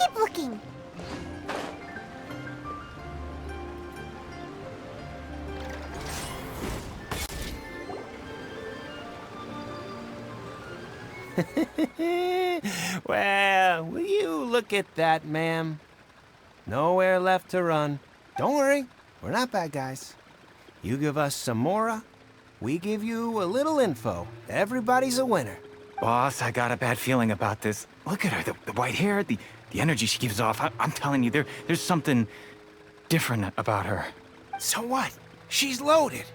keep looking. Well, will you look at that, ma'am? Nowhere left to run. Don't worry, we're not bad guys. You give us some mora, we give you a little info. Everybody's a winner. Boss, I got a bad feeling about this. Look at her, the white hair, the energy she gives off. I'm telling you, there's something different about her. So what? She's loaded.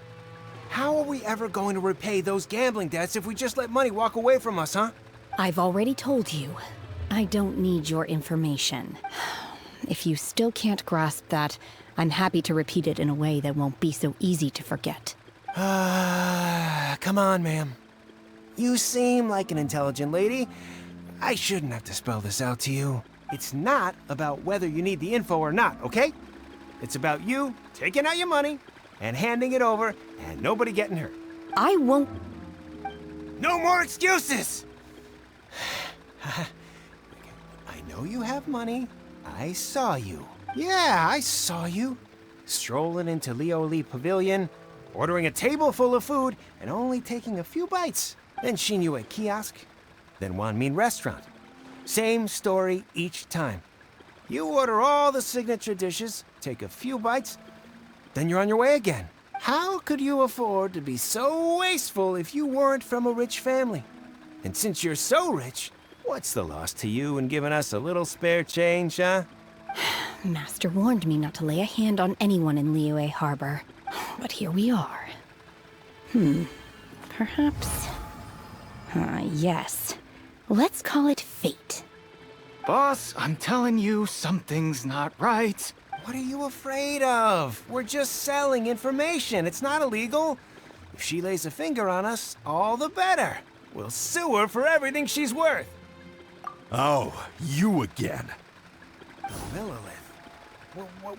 How are we ever going to repay those gambling debts if we just let money walk away from us, huh? I've already told you. I don't need your information. If you still can't grasp that, I'm happy to repeat it in a way that won't be so easy to forget. Come on, ma'am. You seem like an intelligent lady. I shouldn't have to spell this out to you. It's not about whether you need the info or not, okay? It's about you taking out your money and handing it over and nobody getting hurt. I won't... No more excuses! I know you have money. I saw you. Yeah, I saw you. Strolling into Leo Lee Pavilion, ordering a table full of food, and only taking a few bites. Then Shinyu Kiosk, then Wanmin Restaurant. Same story each time. You order all the signature dishes, take a few bites, then you're on your way again. How could you afford to be so wasteful if you weren't from a rich family? And since you're so rich, what's the loss to you in giving us a little spare change, huh? Master warned me not to lay a hand on anyone in Liyue Harbor. But here we are. Perhaps... yes. Let's call it fate. Boss, I'm telling you, something's not right. What are you afraid of? We're just selling information. It's not illegal. If she lays a finger on us, all the better. We'll sue her for everything she's worth. Oh, you again. The Millilith.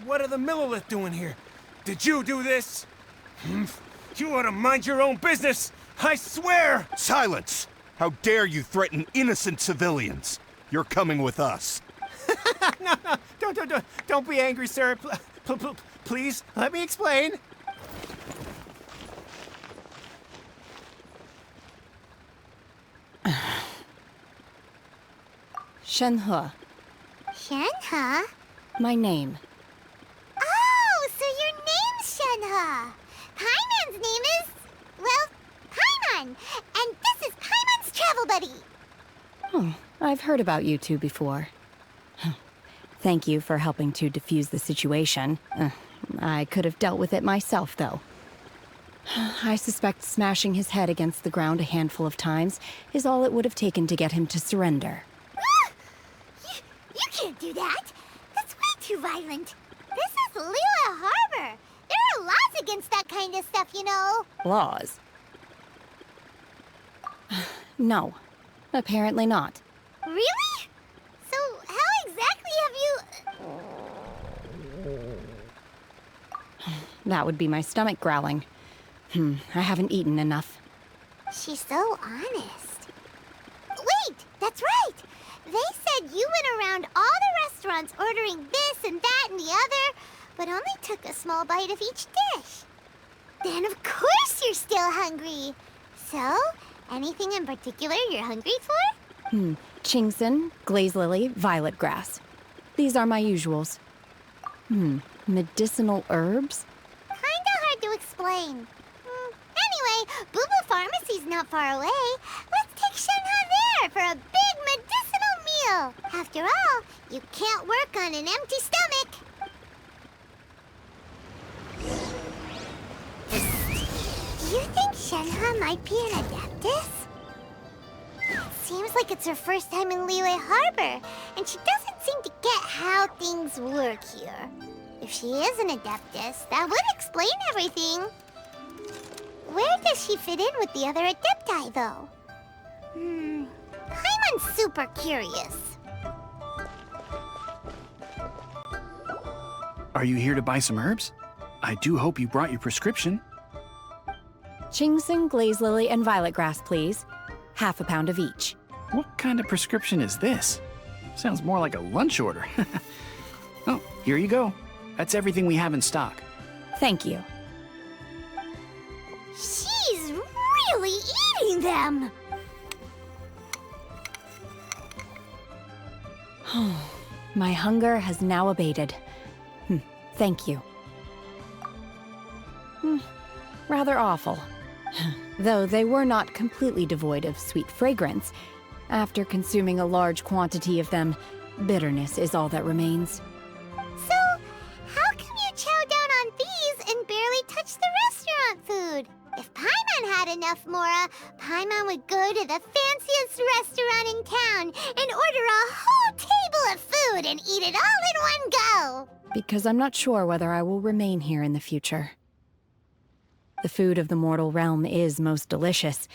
What are the Millilith doing here? Did you do this? You ought to mind your own business. I swear! Silence! How dare you threaten innocent civilians? You're coming with us. No, don't be angry, sir. Please, let me explain. Shenhe, Shenhe? my name. Oh, so your name's Shenhe. Paimon's name is... well, Paimon. And this is Paimon's travel buddy. Oh, I've heard about you two before. Thank you for helping to defuse the situation. I could have dealt with it myself, though. I suspect smashing his head against the ground a handful of times is all it would have taken to get him to surrender. You can't do that. That's way too violent. This is Liyue Harbor. There are laws against that kind of stuff, you know. Laws? No, apparently not. Really? So how exactly have you... That would be my stomach growling. I haven't eaten enough. She's so honest. Wait, that's right. They said you went around all the restaurants ordering this and that and the other, but only took a small bite of each dish. Then of course you're still hungry. So, anything in particular you're hungry for? Chingson, glaze lily, violet grass. These are my usuals. Medicinal herbs? Kinda hard to explain. Anyway, Booba Pharmacy's not far away. Let's take Shenhe there for a big medicinal meal. After all, you can't work on an empty stomach. Do you think Shenhe might be an Adeptus? It seems like it's her first time in Liyue Harbor, and she doesn't seem to get how things work here. If she is an Adeptus, that would explain everything. Where does she fit in with the other Adepti, though? Paimon's super curious. Are you here to buy some herbs? I do hope you brought your prescription. Chingson, glaze lily, and violet grass, please. Half a pound of each. What kind of prescription is this? Sounds more like a lunch order. Oh, here you go. That's everything we have in stock. Thank you. She's really eating them! My hunger has now abated. Thank you. Rather awful. Though they were not completely devoid of sweet fragrance. After consuming a large quantity of them, bitterness is all that remains. So, how come you chow down on these and barely touch the restaurant food? If Paimon had enough Mora, Paimon would go to the fanciest restaurant in town and order a whole table of food and eat it all in one go! Because I'm not sure whether I will remain here in the future. The food of the mortal realm is most delicious,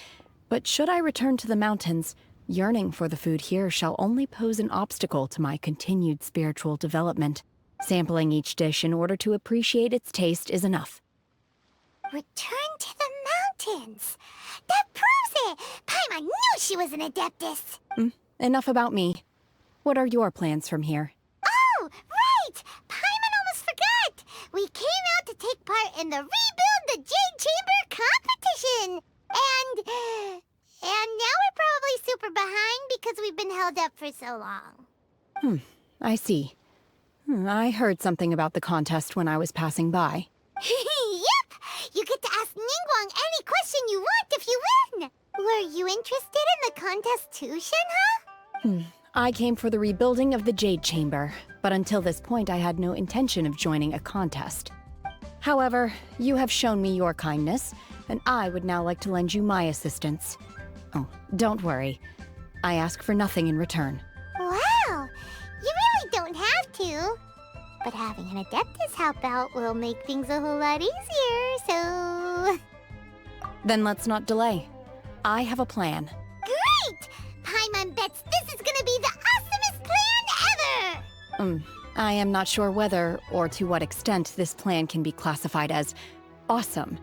but should I return to the mountains, yearning for the food here shall only pose an obstacle to my continued spiritual development. Sampling each dish in order to appreciate its taste is enough. Return to the mountains! That proves it! Paimon knew she was an Adeptus! Enough about me. What are your plans from here? Oh, right! Paimon almost forgot! We came out to take part in the Rebuild the Jade Chamber competition! And now we're probably super behind because we've been held up for so long. I see. I heard something about the contest when I was passing by. Yep! You get to ask Ningguang any question you want if you win! Were you interested in the contest too, Shenhe? I came for the rebuilding of the Jade Chamber, but until this point I had no intention of joining a contest. However, you have shown me your kindness, and I would now like to lend you my assistance. Oh, don't worry. I ask for nothing in return. Wow! You really don't have to. But having an Adeptus help out will make things a whole lot easier, so... Then let's not delay. I have a plan. Great! Paimon bets this is gonna be the awesomest plan ever! I am not sure whether or to what extent this plan can be classified as awesome.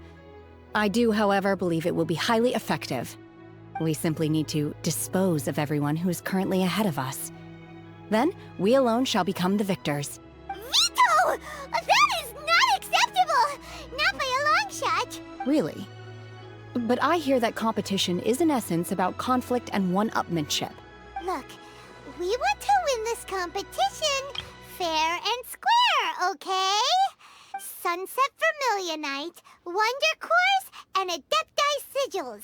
I do, however, believe it will be highly effective. We simply need to dispose of everyone who is currently ahead of us. Then, we alone shall become the victors. Veto! That is not acceptable! Not by a long shot! Really? But I hear that competition is in essence about conflict and one-upmanship. Look, we want to win this competition fair and square, okay? Sunset Vermilionite, Wonder Cores, and Adepti Sigils.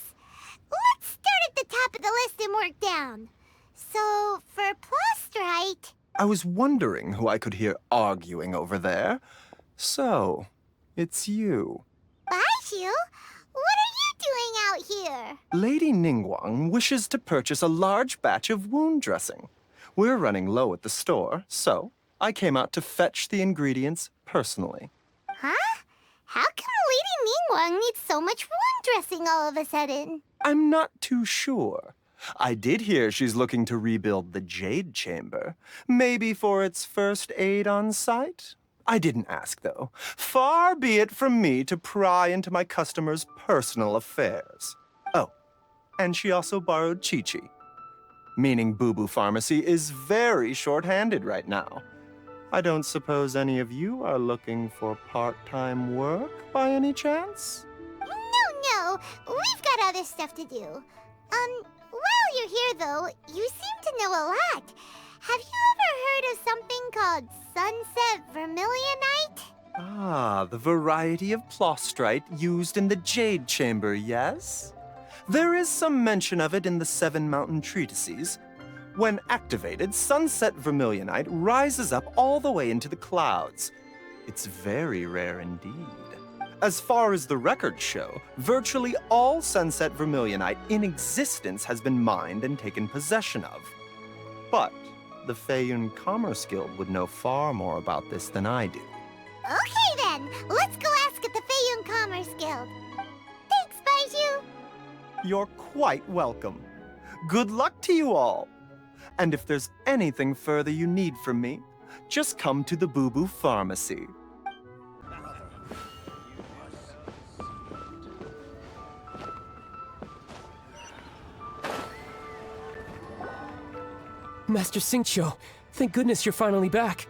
Let's start at the top of the list and work down. So, for Plostrite... I was wondering who I could hear arguing over there. So, it's you. Baishu? What are you doing out here? Lady Ningguang wishes to purchase a large batch of wound dressing. We're running low at the store, so I came out to fetch the ingredients personally. Huh? How come Lady Ningguang needs so much wound dressing all of a sudden? I'm not too sure. I did hear she's looking to rebuild the Jade Chamber. Maybe for its first aid on site? I didn't ask, though. Far be it from me to pry into my customers' personal affairs. Oh, and she also borrowed Chi-Chi. Meaning Boo Boo Pharmacy is very short-handed right now. I don't suppose any of you are looking for part-time work by any chance? No, we've got other stuff to do. While you're here, though, you seem to know a lot. Have you ever heard of something called Sunset Vermilionite? Ah, the variety of Plostrite used in the Jade Chamber, yes? There is some mention of it in the Seven Mountain Treatises. When activated, Sunset Vermilionite rises up all the way into the clouds. It's very rare indeed. As far as the records show, virtually all Sunset Vermilionite in existence has been mined and taken possession of. But the Feiyun Commerce Guild would know far more about this than I do. Okay then, let's go ask at the Feiyun Commerce Guild. Thanks, Baiju. You're quite welcome. Good luck to you all. And if there's anything further you need from me, just come to the Boo Boo Pharmacy. Master Xingqiu, thank goodness you're finally back.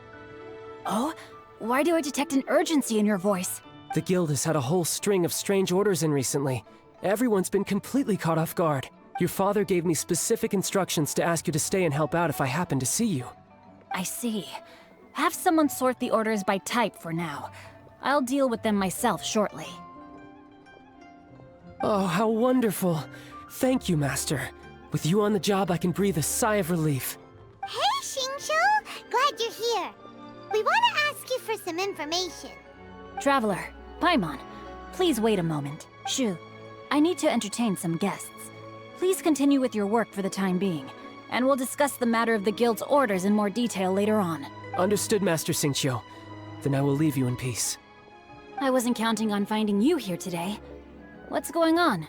Oh? Why do I detect an urgency in your voice? The guild has had a whole string of strange orders in recently. Everyone's been completely caught off guard. Your father gave me specific instructions to ask you to stay and help out if I happen to see you. I see. Have someone sort the orders by type for now. I'll deal with them myself shortly. Oh, how wonderful. Thank you, Master. With you on the job, I can breathe a sigh of relief. Hey, Xingqiu! Glad you're here. We want to ask you for some information. Traveler, Paimon, please wait a moment. Shu, I need to entertain some guests. Please continue with your work for the time being, and we'll discuss the matter of the guild's orders in more detail later on. Understood, Master Xingqiu. Then I will leave you in peace. I wasn't counting on finding you here today. What's going on?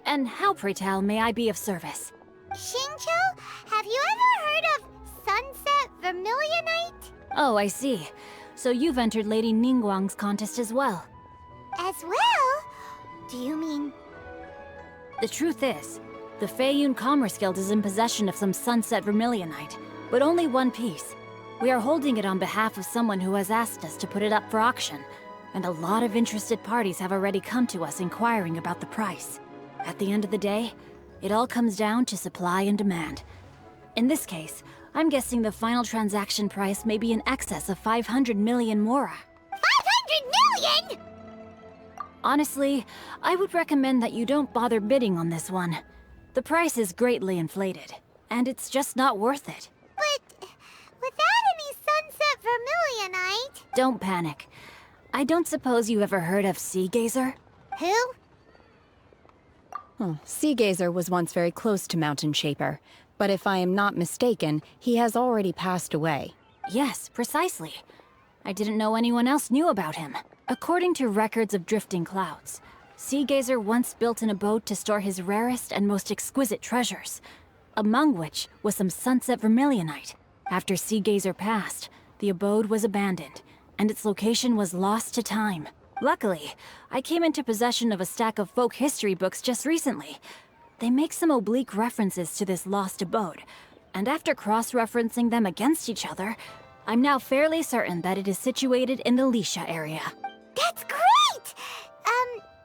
And how, pray tell, may I be of service? Xingqiu, have you ever heard of Sunset Vermilionite? Oh, I see. So you've entered Lady Ningguang's contest as well. As well? Do you mean... The truth is, the Feiyun Commerce Guild is in possession of some Sunset Vermilionite, but only one piece. We are holding it on behalf of someone who has asked us to put it up for auction, and a lot of interested parties have already come to us inquiring about the price. At the end of the day, it all comes down to supply and demand. In this case, I'm guessing the final transaction price may be in excess of 500 million mora. 500 million?! Honestly, I would recommend that you don't bother bidding on this one. The price is greatly inflated, and it's just not worth it. But without any Sunset Vermilionite... Don't panic. I don't suppose you ever heard of Sea Gazer? Who? Sea Gazer was once very close to Mountain Shaper, but if I am not mistaken, he has already passed away. Yes, precisely. I didn't know anyone else knew about him. According to records of drifting clouds, Sea Gazer once built an abode to store his rarest and most exquisite treasures, among which was some Sunset Vermilionite. After Sea Gazer passed, the abode was abandoned, and its location was lost to time. Luckily, I came into possession of a stack of folk history books just recently. They make some oblique references to this lost abode, and after cross-referencing them against each other, I'm now fairly certain that it is situated in the Lisha area. That's great!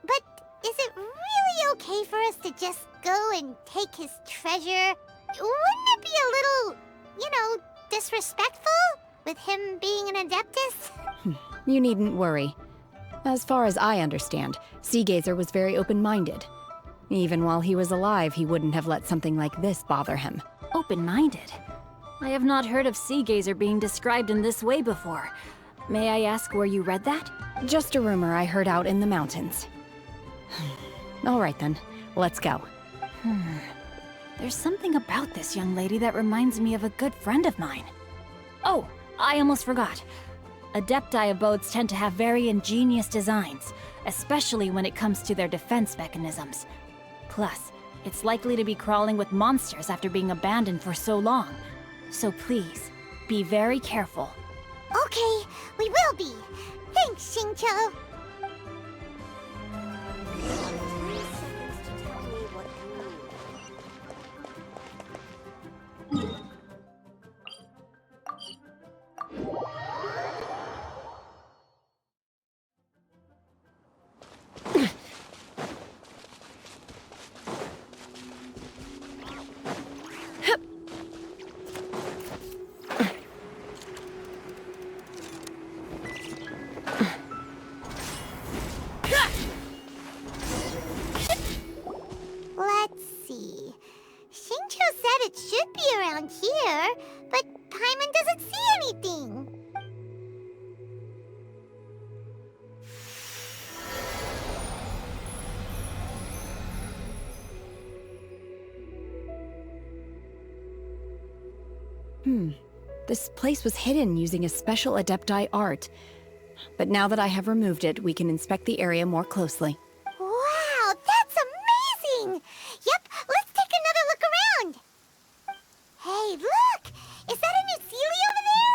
But is it really okay for us to just go and take his treasure? Wouldn't it be a little, disrespectful? With him being an Adeptus? You needn't worry. As far as I understand, Sea Gazer was very open-minded. Even while he was alive, he wouldn't have let something like this bother him. Open-minded? I have not heard of Sea Gazer being described in this way before. May I ask where you read that? Just a rumor I heard out in the mountains. All right then, let's go. There's something about this young lady that reminds me of a good friend of mine. Oh, I almost forgot. Adepti abodes tend to have very ingenious designs, especially when it comes to their defense mechanisms. Plus, it's likely to be crawling with monsters after being abandoned for so long. So please, be very careful. Okay, we will be. Thanks, Xingqiu. Let's see. Xingqiu said it should be around here, but Paimon doesn't see anything. This place was hidden using a special Adepti art. But now that I have removed it, we can inspect the area more closely. Wow, that's amazing! Yep, let's take another look around. Hey, look! Is that a new Sealy over there?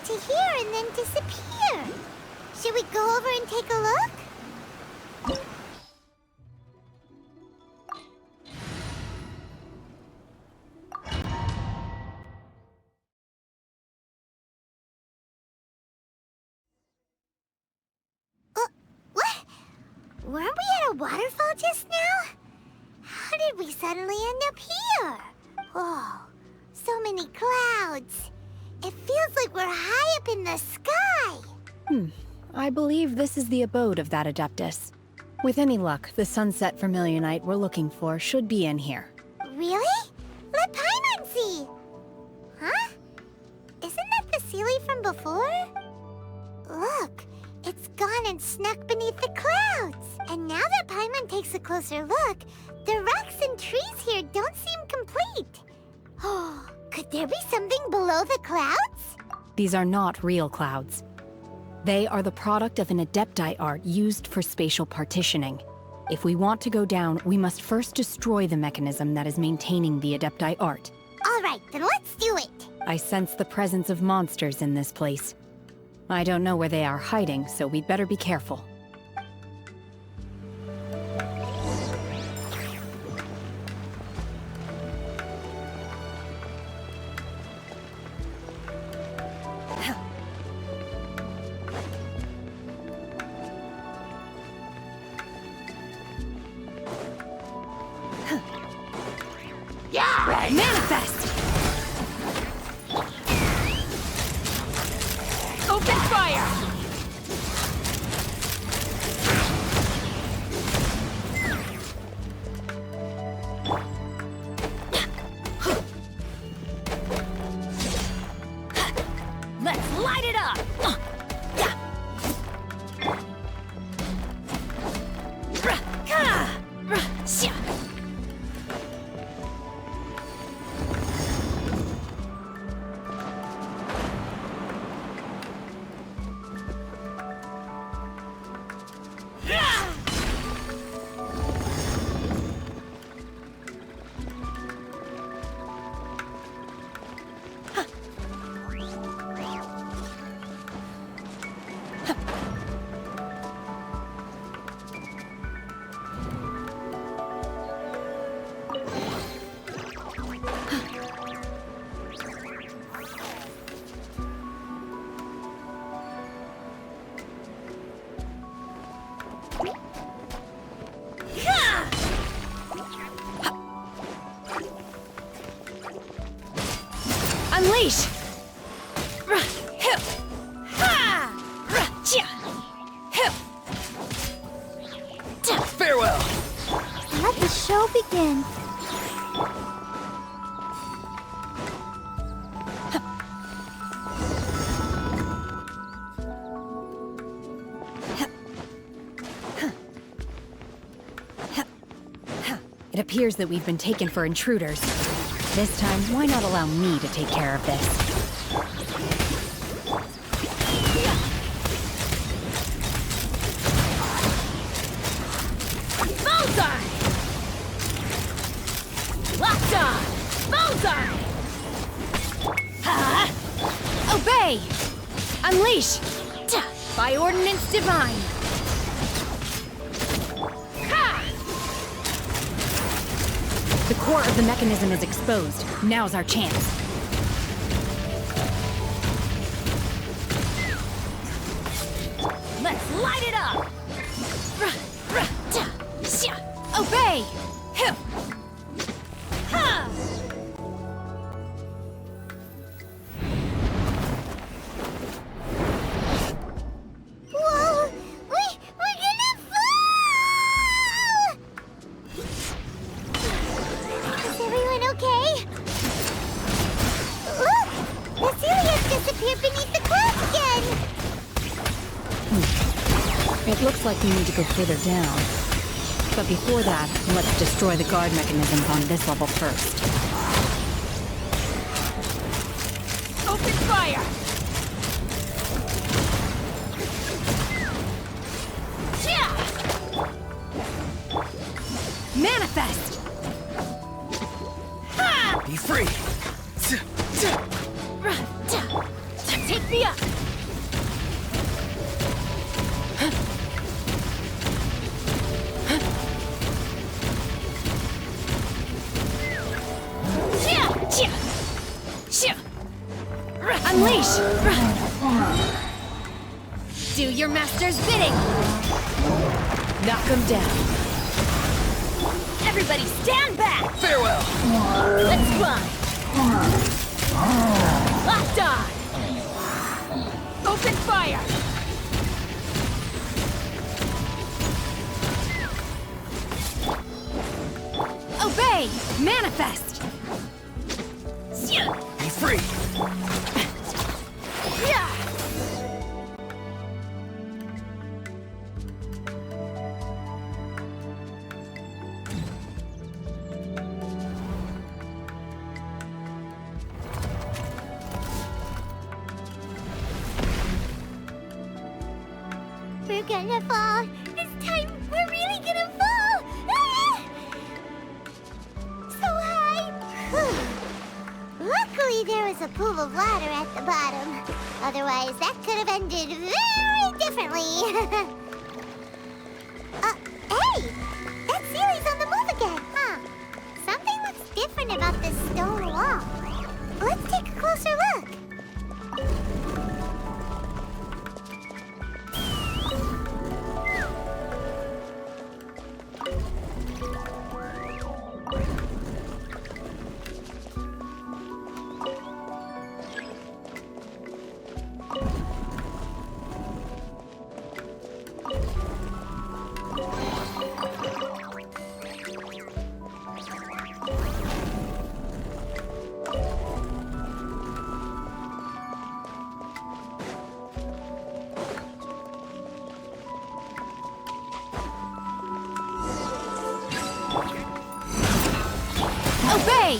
to here and then disappear. Should we go over and take a look? What? Weren't we at a waterfall just now? How did we suddenly end up here? Whoa, so many clouds. It feels like we're high up in the sky. I believe this is the abode of that Adeptus. With any luck, the sunset Vermilionite we're looking for should be in here. Really? Let Paimon see. Huh? Isn't that the Sealy from before? Look, it's gone and snuck beneath the clouds. And now that Paimon takes a closer look, the rocks and trees here don't seem complete. Oh, could there be something below the clouds? These are not real clouds. They are the product of an Adepti art used for spatial partitioning. If we want to go down, we must first destroy the mechanism that is maintaining the Adepti art. All right, then let's do it. I sense the presence of monsters in this place. I don't know where they are hiding, so we'd better be careful. Manifest! Open fire! Let's light it up! Unleash! Farewell! Let the show begin. It appears that we've been taken for intruders. This time, why not allow me to take care of this? Bullseye! Locked on! Bullseye! Obey! Unleash! By ordinance divine! The core of the mechanism is exposed. Now's our chance. Let's light it up! Obey! Whoa! We're gonna fall! Is everyone okay? Look! The Sealy has disappeared beneath the clouds again! It looks like we need to go further down. But before that, let's destroy the guard mechanisms on this level first. Open fire! Manifest! Be free! Take me up! Do your master's bidding! Knock him down. Everybody stand back! Farewell! Let's fly! Locked on! Open fire! Obey! Manifest! Be free! Yeah! We're gonna fall. This time, we're really gonna fall. Ah! So high. Luckily, there was a pool of water at the bottom. Otherwise, that could have ended very differently. Hey! That ceiling's on the move again, huh? Something looks different about this stone wall. Let's take a closer look. Obey!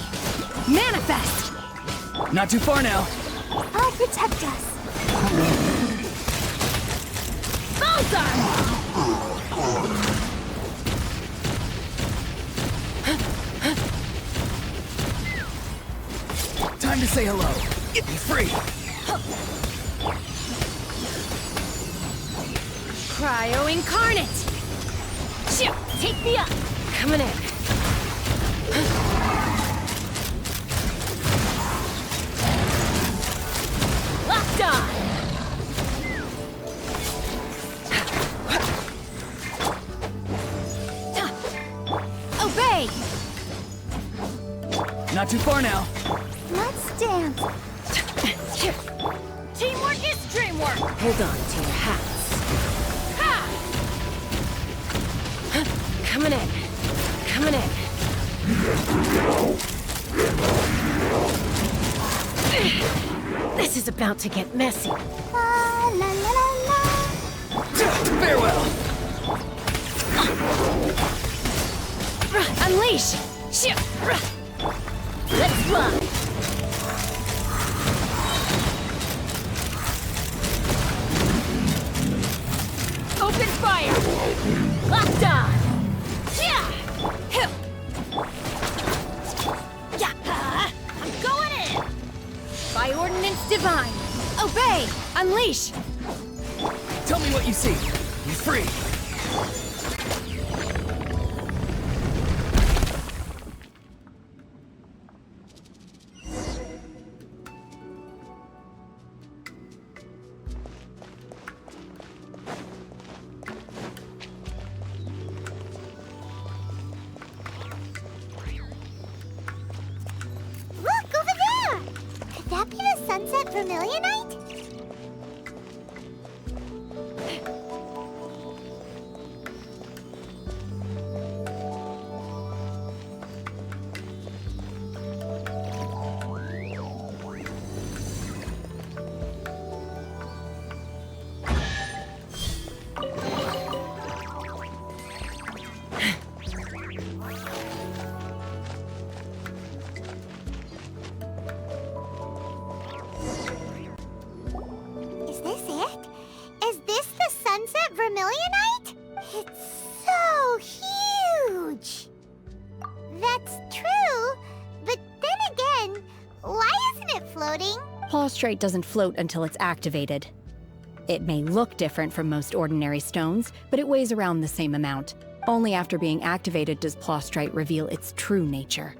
Manifest! Not too far now. I'll protect us. Bullseye! Time to say hello. Get me free! Cryo incarnate! Shoot! Take me up! Coming in. Locked on! Obey! Not too far now. Let's dance. Teamwork is dreamwork! Hold on to your hats. Ha! Coming in. Coming in. This is about to get messy. La la la la la. Farewell! Unleash! Shoot! Let's fly! Open fire! Locked on! Yeah! I'm going in! By ordinance divine! Obey! Unleash! Tell me what you see. Be free! Look, over there! Could that be the sunset vermilionite? Is this it? Is this the sunset vermilionite? It's so huge! That's true, but then again, why isn't it floating? Plaustrate doesn't float until it's activated. It may look different from most ordinary stones, but it weighs around the same amount. Only after being activated does Plaustrite reveal its true nature,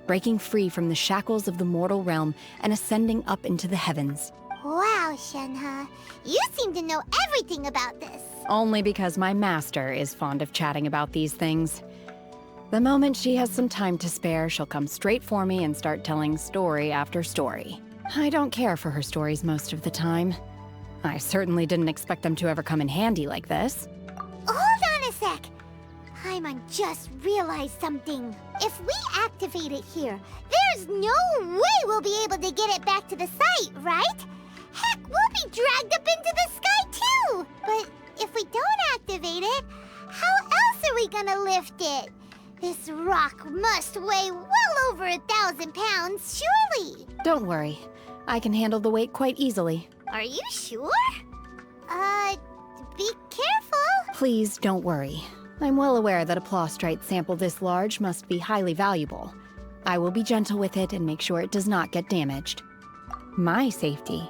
breaking free from the shackles of the mortal realm and ascending up into the heavens. Wow, Shenhe. You seem to know everything about this. Only because my master is fond of chatting about these things. The moment she has some time to spare, she'll come straight for me and start telling story after story. I don't care for her stories most of the time. I certainly didn't expect them to ever come in handy like this. Hold on a sec. Paimon just realized something. If we activate it here, there's no way we'll be able to get it back to the site, right? Heck, we'll be dragged up into the sky too! But if we don't activate it, how else are we gonna lift it? This rock must weigh well over 1,000 pounds, surely! Don't worry. I can handle the weight quite easily. Are you sure? Be careful! Please don't worry. I'm well aware that a Plostrite sample this large must be highly valuable. I will be gentle with it and make sure it does not get damaged. My safety.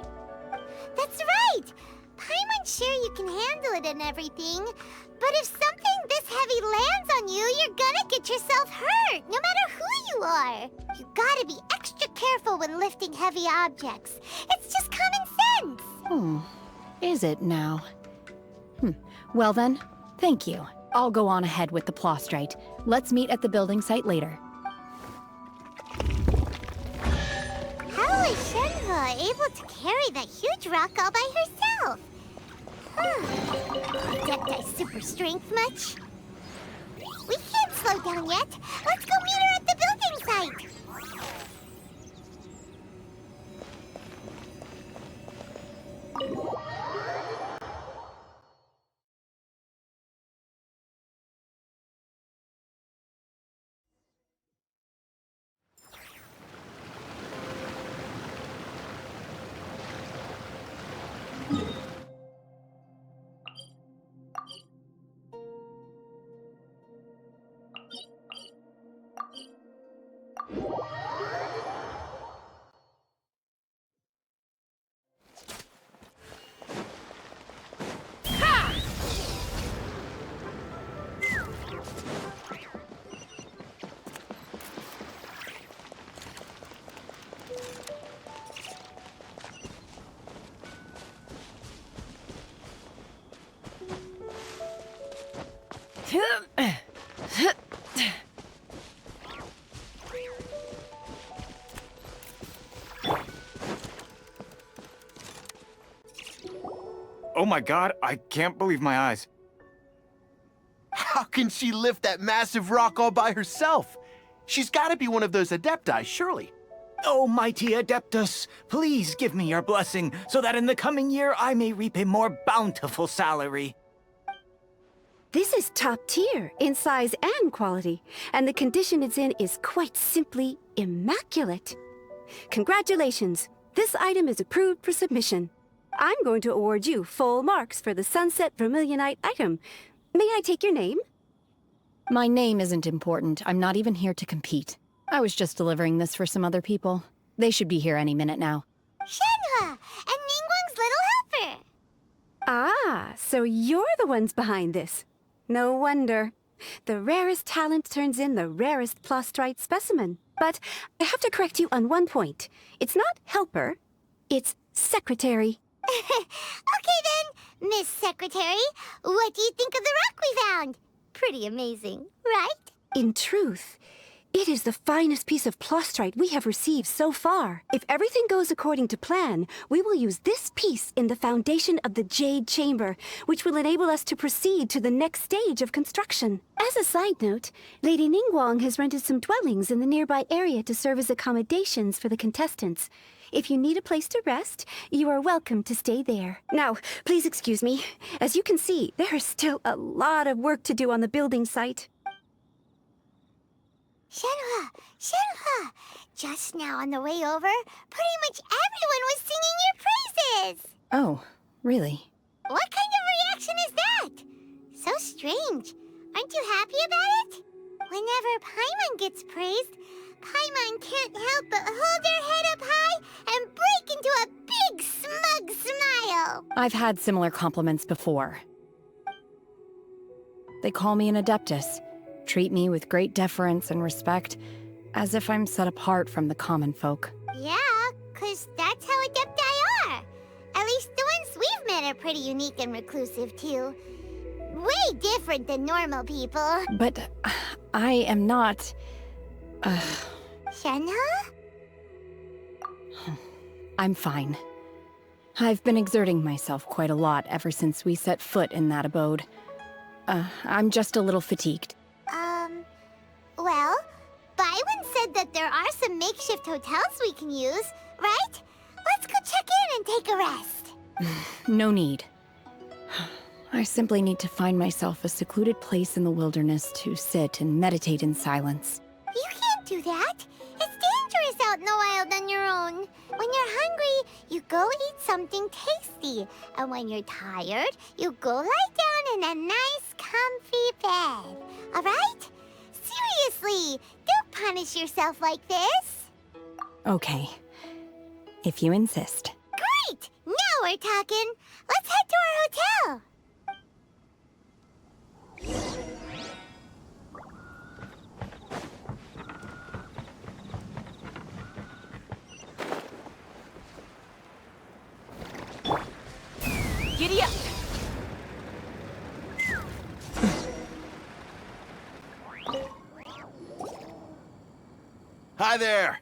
That's right! Paimon's sure you can handle it and everything, but if something this heavy lands on you, you're gonna get yourself hurt, no matter who you are. You gotta be extra careful when lifting heavy objects. It's just common sense. Is it now? Well then, thank you. I'll go on ahead with the Plostrite. Let's meet at the building site later. How is Shenhe able to carry that huge rock all by herself? Adepti super strength much? We can't slow down yet. Let's go meet her at the building site. Oh my god, I can't believe my eyes. How can she lift that massive rock all by herself? She's gotta be one of those Adepti, surely. Oh, mighty Adeptus, please give me your blessing so that in the coming year I may reap a more bountiful salary. This is top tier in size and quality, and the condition it's in is quite simply immaculate. Congratulations, this item is approved for submission. I'm going to award you full marks for the Sunset Vermilionite item. May I take your name? My name isn't important. I'm not even here to compete. I was just delivering this for some other people. They should be here any minute now. Shenhe, and Ningguang's little helper. Ah, so you're the ones behind this. No wonder. The rarest talent turns in the rarest Plostrite specimen. But I have to correct you on one point. It's not helper, it's secretary. Okay then, Miss Secretary, what do you think of the rock we found? Pretty amazing, right? In truth, it is the finest piece of Plostrite we have received so far. If everything goes according to plan, we will use this piece in the foundation of the Jade Chamber, which will enable us to proceed to the next stage of construction. As a side note, Lady Ningguang has rented some dwellings in the nearby area to serve as accommodations for the contestants. If you need a place to rest, you are welcome to stay there. Now, please excuse me. As you can see, there is still a lot of work to do on the building site. Shenhe, just now on the way over, pretty much everyone was singing your praises. Oh, really? What kind of reaction is that? So strange. Aren't you happy about it? Whenever Paimon gets praised, Paimon can't help but hold her head up high and break into a big smug smile. I've had similar compliments before. They call me an Adeptus, treat me with great deference and respect, as if I'm set apart from the common folk. Yeah, 'cause that's how Adepti are. At least the ones we've met are pretty unique and reclusive, too. Way different than normal people. But I am not... Shenhe? I'm fine. I've been exerting myself quite a lot ever since we set foot in that abode. I'm just a little fatigued. Well, Byron said that there are some makeshift hotels we can use, right? Let's go check in and take a rest. No need. I simply need to find myself a secluded place in the wilderness to sit and meditate in silence. You can't do that. It's dangerous out in the wild on your own. When you're hungry, you go eat something tasty. And when you're tired, you go lie down in a nice, comfy bed. All right? Seriously, don't punish yourself like this. Okay. If you insist. Great! Now we're talking. Let's head to our hotel. Giddy up! Hi there!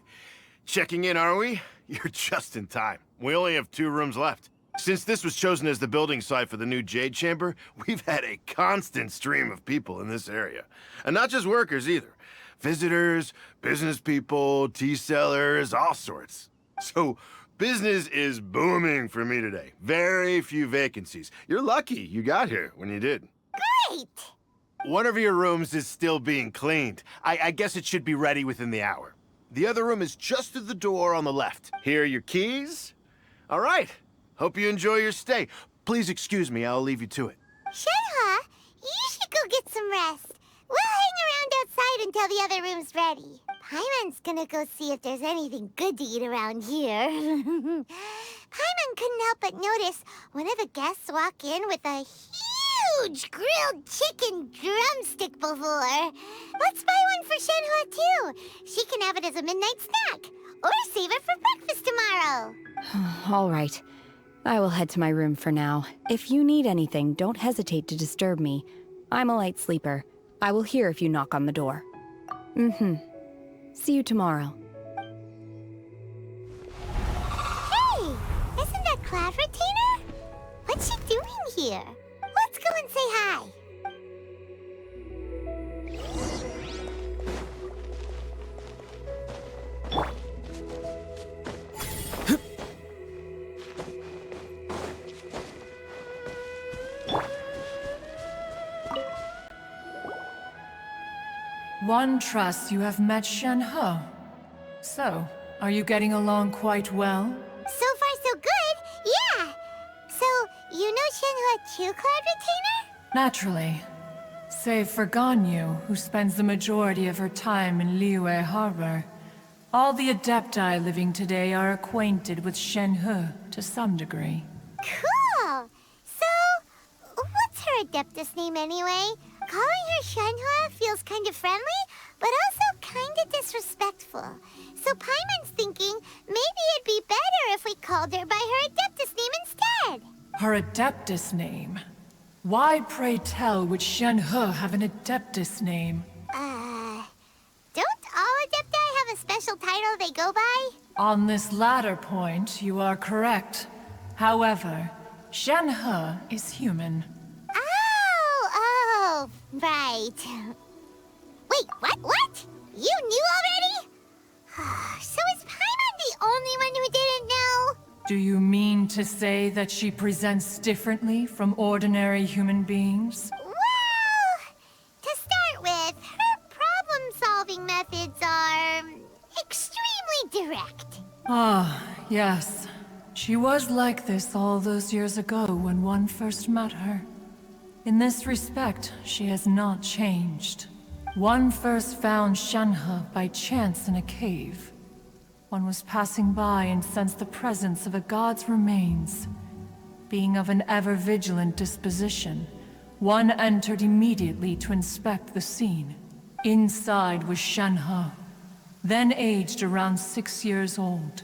Checking in, are we? You're just in time. We only have 2 rooms left. Since this was chosen as the building site for the new Jade Chamber, we've had a constant stream of people in this area. And not just workers either. Visitors, business people, tea sellers, all sorts. So, business is booming for me today. Very few vacancies. You're lucky you got here when you did. Great! One of your rooms is still being cleaned. I guess it should be ready within the hour. The other room is just through the door on the left. Here are your keys. All right. Hope you enjoy your stay. Please excuse me, I'll leave you to it. Shenhe, you should go get some rest. We'll hang around outside until the other room's ready. Paimon's gonna go see if there's anything good to eat around here. Paimon couldn't help but notice one of the guests walk in with a huge grilled chicken drumstick before. Let's buy one for Shenhe too. She can have it as a midnight snack. Or save it for breakfast tomorrow. All right. I will head to my room for now. If you need anything, don't hesitate to disturb me. I'm a light sleeper. I will hear if you knock on the door. See you tomorrow. Hey! Isn't that Cloud Retainer? What's she doing here? Let's go and say hi. One trusts you have met Shenhe. So, are you getting along quite well? So far, so good. Yeah. So, you know Shenhe too, Cloud Retainer? Naturally. Save for Ganyu, who spends the majority of her time in Liyue Harbor. All the Adepti living today are acquainted with Shenhe to some degree. Cool. So, what's her Adeptus name anyway? Calling her Shenhe feels kind of friendly, but also kind of disrespectful. So Paimon's thinking maybe it'd be better if we called her by her Adeptus name instead. Her Adeptus name? Why, pray tell, would Shenhe have an Adeptus name? Don't all Adepti have a special title they go by? On this latter point, you are correct. However, Shenhe is human. Oh, right. Wait, what? You knew already? So is Paimon the only one who didn't know? Do you mean to say that she presents differently from ordinary human beings? Well, to start with, her problem-solving methods are extremely direct. Ah, yes. She was like this all those years ago when one first met her. In this respect, she has not changed. One first found Shenhe by chance in a cave. One was passing by and sensed the presence of a god's remains. Being of an ever-vigilant disposition, one entered immediately to inspect the scene. Inside was Shenhe, then aged around 6 years old.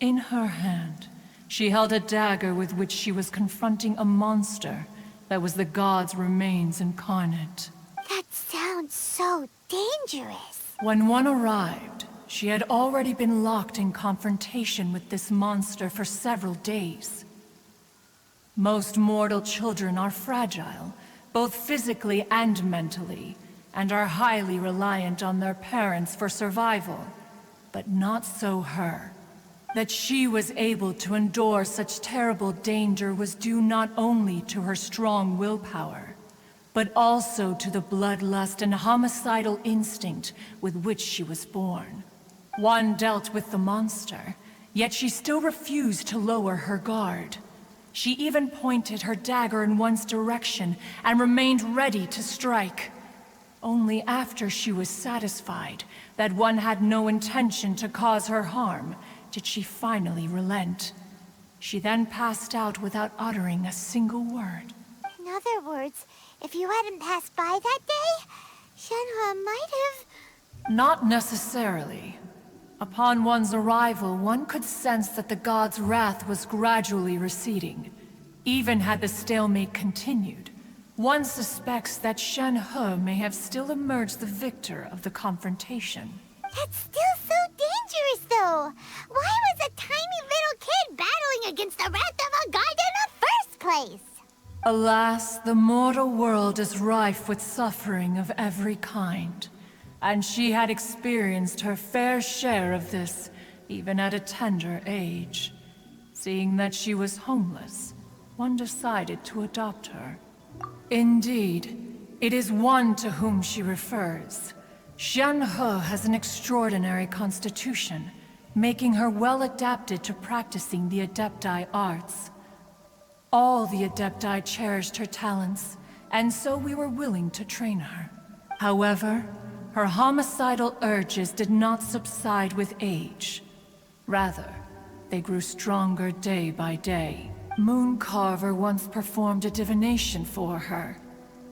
In her hand, She held a dagger with which she was confronting a monster that was the god's remains incarnate. That sounds so dangerous. When one arrived, she had already been locked in confrontation with this monster for several days. Most mortal children are fragile, both physically and mentally, and are highly reliant on their parents for survival. But not so her. That she was able to endure such terrible danger was due not only to her strong willpower, but also to the bloodlust and homicidal instinct with which she was born. One dealt with the monster, yet she still refused to lower her guard. She even pointed her dagger in one's direction and remained ready to strike. Only after she was satisfied that one had no intention to cause her harm did she finally relent. She then passed out without uttering a single word. In other words, if you hadn't passed by that day, Shenhe might have... Not necessarily. Upon one's arrival, one could sense that the god's wrath was gradually receding. Even had the stalemate continued, one suspects that Shenhe may have still emerged the victor of the confrontation. That's still so dangerous, though. Why was a tiny little kid battling against the wrath of a god in the first place? Alas, the mortal world is rife with suffering of every kind. And she had experienced her fair share of this, even at a tender age. Seeing that she was homeless, one decided to adopt her. Indeed, it is one to whom she refers. Shenhe has an extraordinary constitution, making her well adapted to practicing the Adepti arts. All the Adepti cherished her talents, and so we were willing to train her. However, her homicidal urges did not subside with age. Rather, they grew stronger day by day. Mooncarver once performed a divination for her.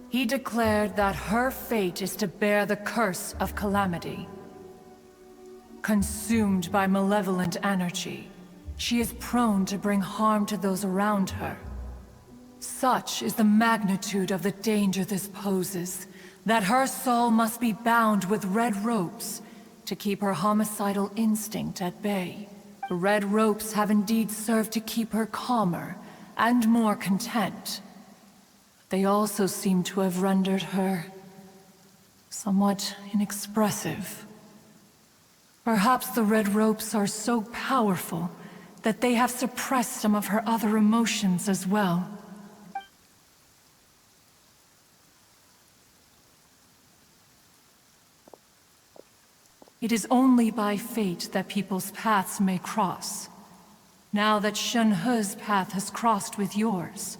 He declared that her fate is to bear the curse of calamity. Consumed by malevolent energy, she is prone to bring harm to those around her. Such is the magnitude of the danger this poses, that her soul must be bound with red ropes to keep her homicidal instinct at bay. The red ropes have indeed served to keep her calmer and more content. They also seem to have rendered her somewhat inexpressive. Perhaps the red ropes are so powerful that they have suppressed some of her other emotions as well. It is only by fate that people's paths may cross. Now that Shenhe's path has crossed with yours,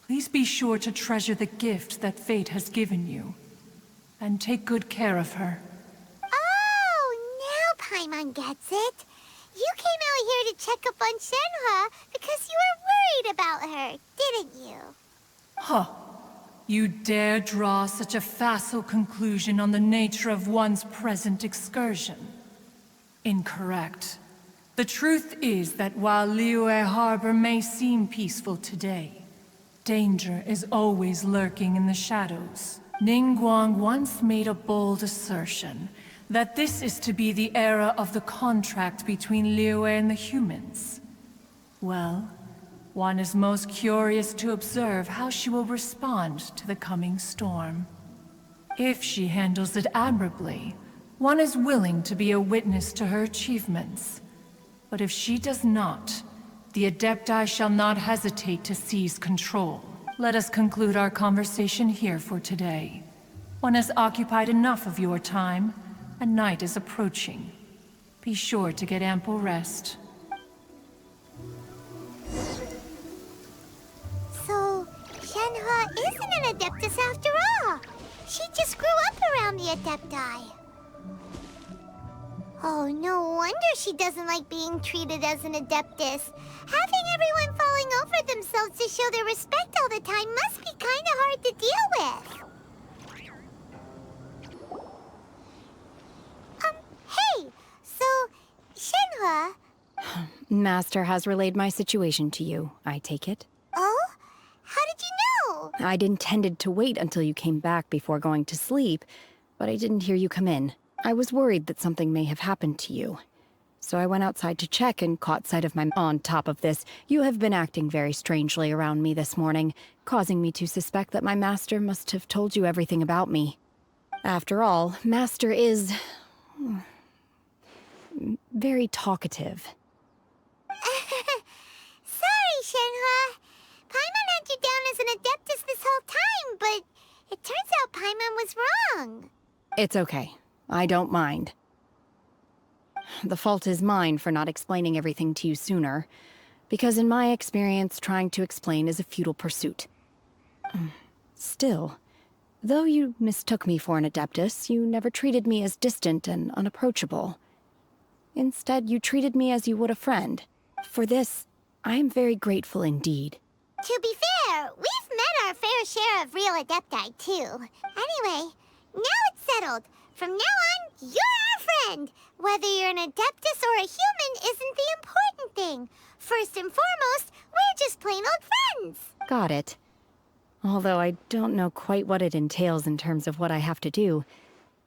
please be sure to treasure the gift that fate has given you, and take good care of her. Oh, now Paimon gets it. You came out here to check up on Shenhe because you were worried about her, didn't you? Huh. You dare draw such a facile conclusion on the nature of one's present excursion? Incorrect. The truth is that while Liyue Harbor may seem peaceful today, danger is always lurking in the shadows. Ningguang once made a bold assertion that this is to be the era of the contract between Liyue and the humans. Well, one is most curious to observe how she will respond to the coming storm. If she handles it admirably, one is willing to be a witness to her achievements. But if she does not, the Adepti shall not hesitate to seize control. Let us conclude our conversation here for today. One has occupied enough of your time, and night is approaching. Be sure to get ample rest. So, Shenhe isn't an Adeptus after all. She just grew up around the Adepti. Oh, no wonder she doesn't like being treated as an Adeptus. Having everyone falling over themselves to show their respect all the time must be kinda hard to deal with. Hey, so, Shenhe... Master has relayed my situation to you, I take it. Oh? How did you know? I'd intended to wait until you came back before going to sleep, but I didn't hear you come in. I was worried that something may have happened to you. So I went outside to check and caught sight of my... On top of this, you have been acting very strangely around me this morning, causing me to suspect that my master must have told you everything about me. After all, Master is... very talkative. Sorry, Shenhua. Paimon had you down as an Adeptus this whole time, but it turns out Paimon was wrong. It's okay. I don't mind. The fault is mine for not explaining everything to you sooner, because in my experience, trying to explain is a futile pursuit. Still, though you mistook me for an Adeptus, you never treated me as distant and unapproachable. Instead, you treated me as you would a friend. For this, I am very grateful indeed. To be fair, we've met our fair share of real Adepti, too. Anyway, now it's settled. From now on, you're our friend. Whether you're an Adeptus or a human isn't the important thing. First and foremost, we're just plain old friends. Got it. Although I don't know quite what it entails in terms of what I have to do,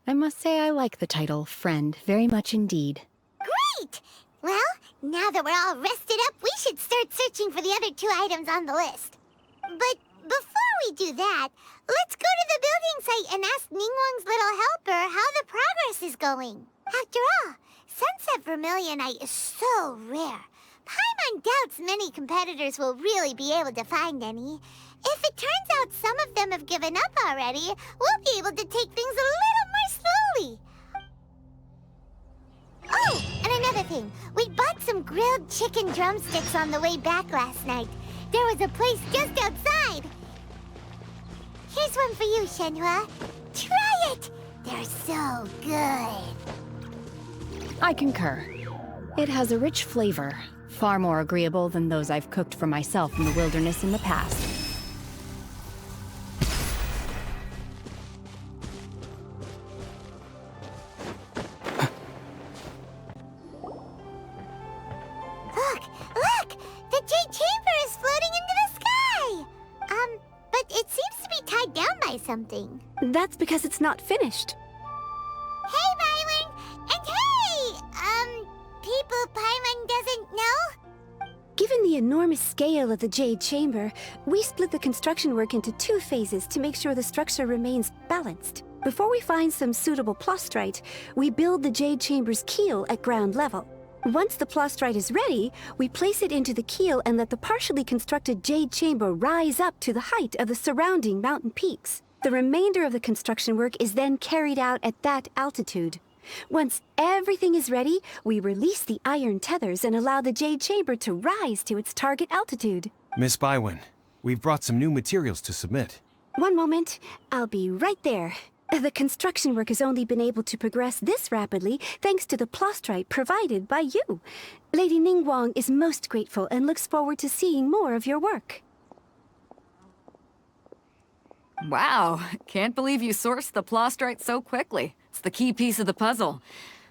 I must say I like the title Friend very much indeed. Great! Well, now that we're all rested up, we should start searching for the other 2 items on the list. But before we do that, let's go to the building site and ask Ningguang's little helper how the progress is going. After all, Sunset Vermilionite is so rare. Paimon doubts many competitors will really be able to find any. If it turns out some of them have given up already, we'll be able to take things a little more slowly. Oh, and another thing. We bought some grilled chicken drumsticks on the way back last night. There was a place just outside. Here's one for you, Shenhua. Try it! They're so good. I concur. It has a rich flavor, far more agreeable than those I've cooked for myself in the wilderness in the past. Look! The Jade Chamber is floating into the sky! But it seems to be tied down by something. That's because it's not finished. Hey, Rylan! And hey! People Paimon doesn't know? Given the enormous scale of the Jade Chamber, we split the construction work into 2 phases to make sure the structure remains balanced. Before we find some suitable plastrite, we build the Jade Chamber's keel at ground level. Once the plastrite is ready, we place it into the keel and let the partially constructed Jade Chamber rise up to the height of the surrounding mountain peaks. The remainder of the construction work is then carried out at that altitude. Once everything is ready, we release the iron tethers and allow the Jade Chamber to rise to its target altitude. Miss Bywin, we've brought some new materials to submit. One moment, I'll be right there. The construction work has only been able to progress this rapidly thanks to the plastrite provided by you. Lady Ningguang is most grateful and looks forward to seeing more of your work. Wow, can't believe you sourced the plastrite so quickly. It's the key piece of the puzzle.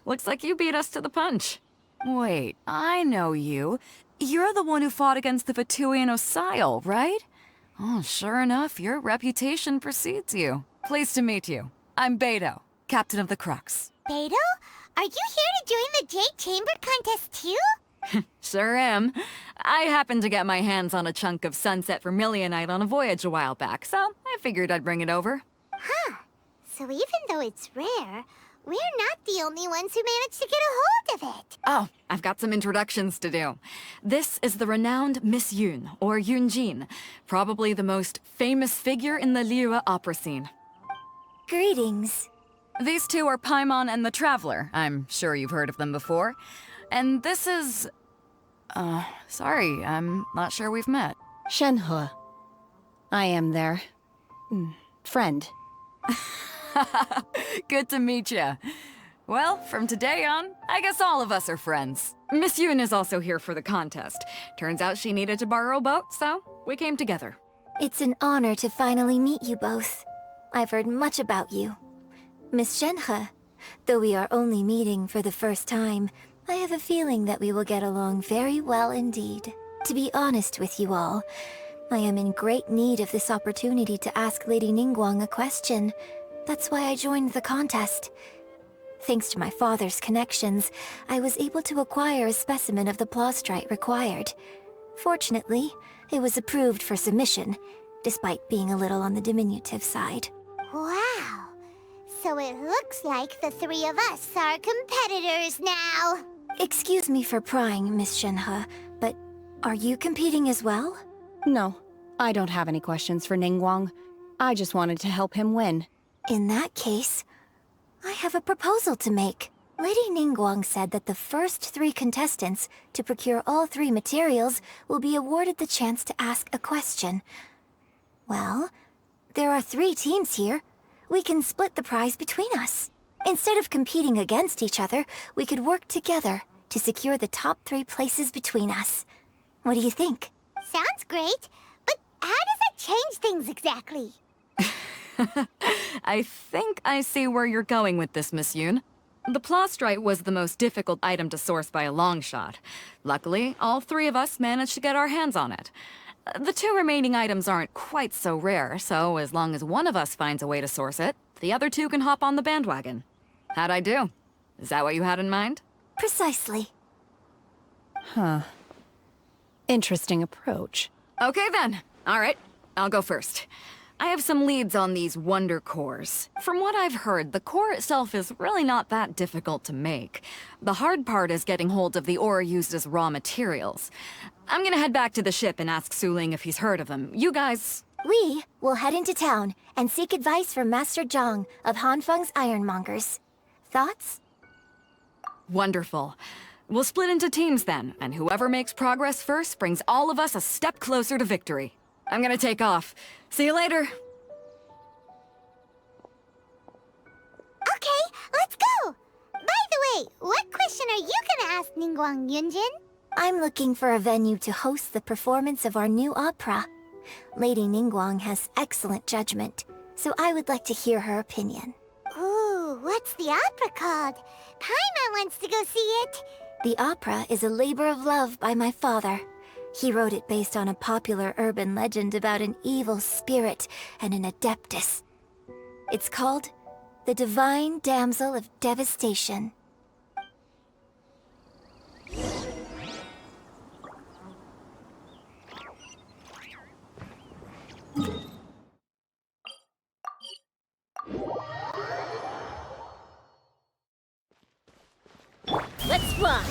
Looks like you beat us to the punch. Wait, I know you. You're the one who fought against the Vatuian Osile, right? Oh, sure enough, your reputation precedes you. Pleased to meet you. I'm Beto, captain of the Crux. Beto? Are you here to join the Jade Chamber contest too? Sure am. I happened to get my hands on a chunk of Sunset Vermilionite on a voyage a while back, so I figured I'd bring it over. Huh. So even though it's rare, we're not the only ones who managed to get a hold of it. Oh, I've got some introductions to do. This is the renowned Miss Yun, or Yunjin, probably the most famous figure in the Liyue opera scene. Greetings. These 2 are Paimon and the Traveler. I'm sure you've heard of them before. And this is... sorry, I'm not sure we've met. Shenhua. I am their... friend. Good to meet you. Well, from today on, I guess all of us are friends. Miss Yun is also here for the contest. Turns out she needed to borrow a boat, so we came together. It's an honor to finally meet you both. I've heard much about you. Miss Shenhe, though we are only meeting for the first time, I have a feeling that we will get along very well indeed. To be honest with you all, I am in great need of this opportunity to ask Lady Ningguang a question. That's why I joined the contest. Thanks to my father's connections, I was able to acquire a specimen of the plaustrite required. Fortunately, it was approved for submission, despite being a little on the diminutive side. Wow. So it looks like the three of us are competitors now. Excuse me for prying, Miss Shenhe, but are you competing as well? No, I don't have any questions for Ningguang. I just wanted to help him win. In that case, I have a proposal to make. Lady Ningguang said that the first 3 contestants to procure all 3 materials will be awarded the chance to ask a question. Well, there are 3 teams here. We can split the prize between us. Instead of competing against each other, we could work together to secure the top 3 places between us. What do you think? Sounds great, but how does that change things exactly? I think I see where you're going with this, Miss Yoon. The plaustrite was the most difficult item to source by a long shot. Luckily, all 3 of us managed to get our hands on it. The 2 remaining items aren't quite so rare, so as long as one of us finds a way to source it, the other 2 can hop on the bandwagon. How'd I do? Is that what you had in mind? Precisely. Huh. Interesting approach. Okay then. All right, I'll go first. I have some leads on these wonder cores. From what I've heard, the core itself is really not that difficult to make. The hard part is getting hold of the ore used as raw materials. I'm gonna head back to the ship and ask Suling if he's heard of them. You guys... We will head into town and seek advice from Master Zhang of Hanfeng's Ironmongers. Thoughts? Wonderful. We'll split into teams then, and whoever makes progress first brings all of us a step closer to victory. I'm gonna take off. See you later. Okay, let's go! By the way, what question are you gonna ask Ningguang Yunjin? I'm looking for a venue to host the performance of our new opera. Lady Ningguang has excellent judgment, so I would like to hear her opinion. Ooh, what's the opera called? Paimon wants to go see it. The opera is a labor of love by my father. He wrote it based on a popular urban legend about an evil spirit and an adeptus. It's called The Divine Damsel of Devastation. Let's fly!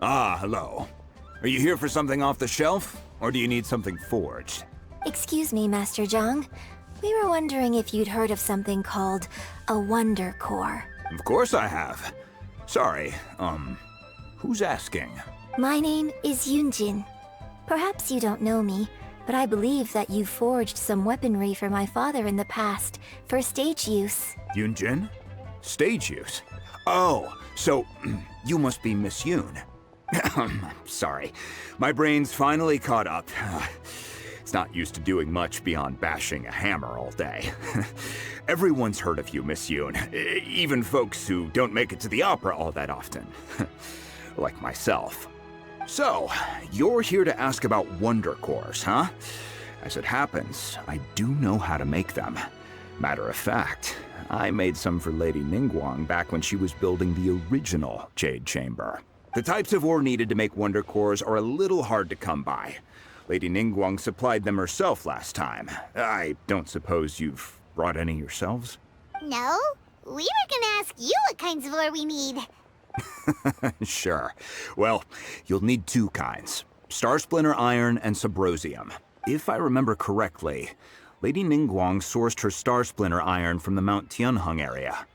Ah, hello. Are you here for something off the shelf, or do you need something forged? Excuse me, Master Zhang. We were wondering if you'd heard of something called a Wonder Core. Of course I have. Sorry, who's asking? My name is Yunjin. Perhaps you don't know me, but I believe that you forged some weaponry for my father in the past, for stage use. Yunjin? Stage use? Oh, so you must be Miss Yoon. Sorry, my brain's finally caught up. It's not used to doing much beyond bashing a hammer all day. Everyone's heard of you, Miss Yoon, even folks who don't make it to the opera all that often. Like myself. So, you're here to ask about wonder cores, huh? As it happens, I do know how to make them. Matter of fact, I made some for Lady Ningguang back when she was building the original Jade Chamber. The types of ore needed to make wonder cores are a little hard to come by. Lady Ningguang supplied them herself last time. I don't suppose you've brought any yourselves? No, we were gonna ask you what kinds of ore we need. Sure. Well, you'll need 2 kinds. Star Splinter Iron and Subrosium. If I remember correctly, Lady Ningguang sourced her Star Splinter Iron from the Mount Tianheng area.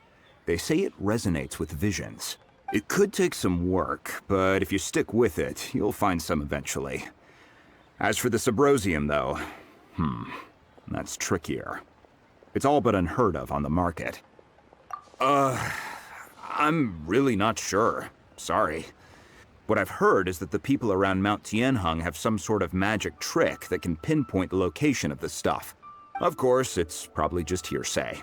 They say it resonates with visions. It could take some work, but if you stick with it, you'll find some eventually. As for the Subrosium, though, that's trickier. It's all but unheard of on the market. I'm really not sure. Sorry. What I've heard is that the people around Mount Tianheng have some sort of magic trick that can pinpoint the location of the stuff. Of course, it's probably just hearsay.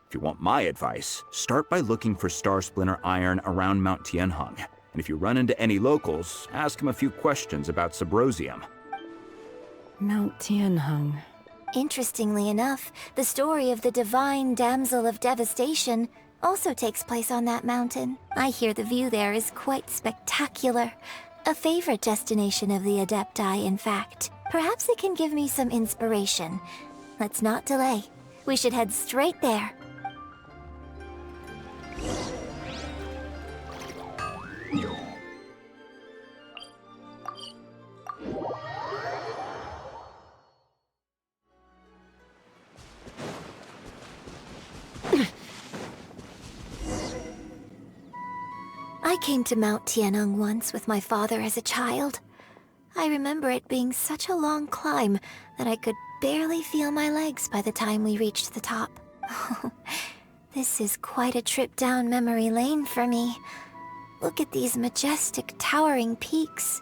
If you want my advice, start by looking for Star Splinter iron around Mount Tianheng. And if you run into any locals, ask them a few questions about Subrosium. Mount Tianheng. Interestingly enough, the story of the divine damsel of devastation also takes place on that mountain. I hear the view there is quite spectacular. A favorite destination of the Adepti, in fact. Perhaps it can give me some inspiration. Let's not delay. We should head straight there. I came to Mount Tianheng once with my father as a child. I remember it being such a long climb that I could barely feel my legs by the time we reached the top. This is quite a trip down memory lane for me. Look at these majestic, towering peaks,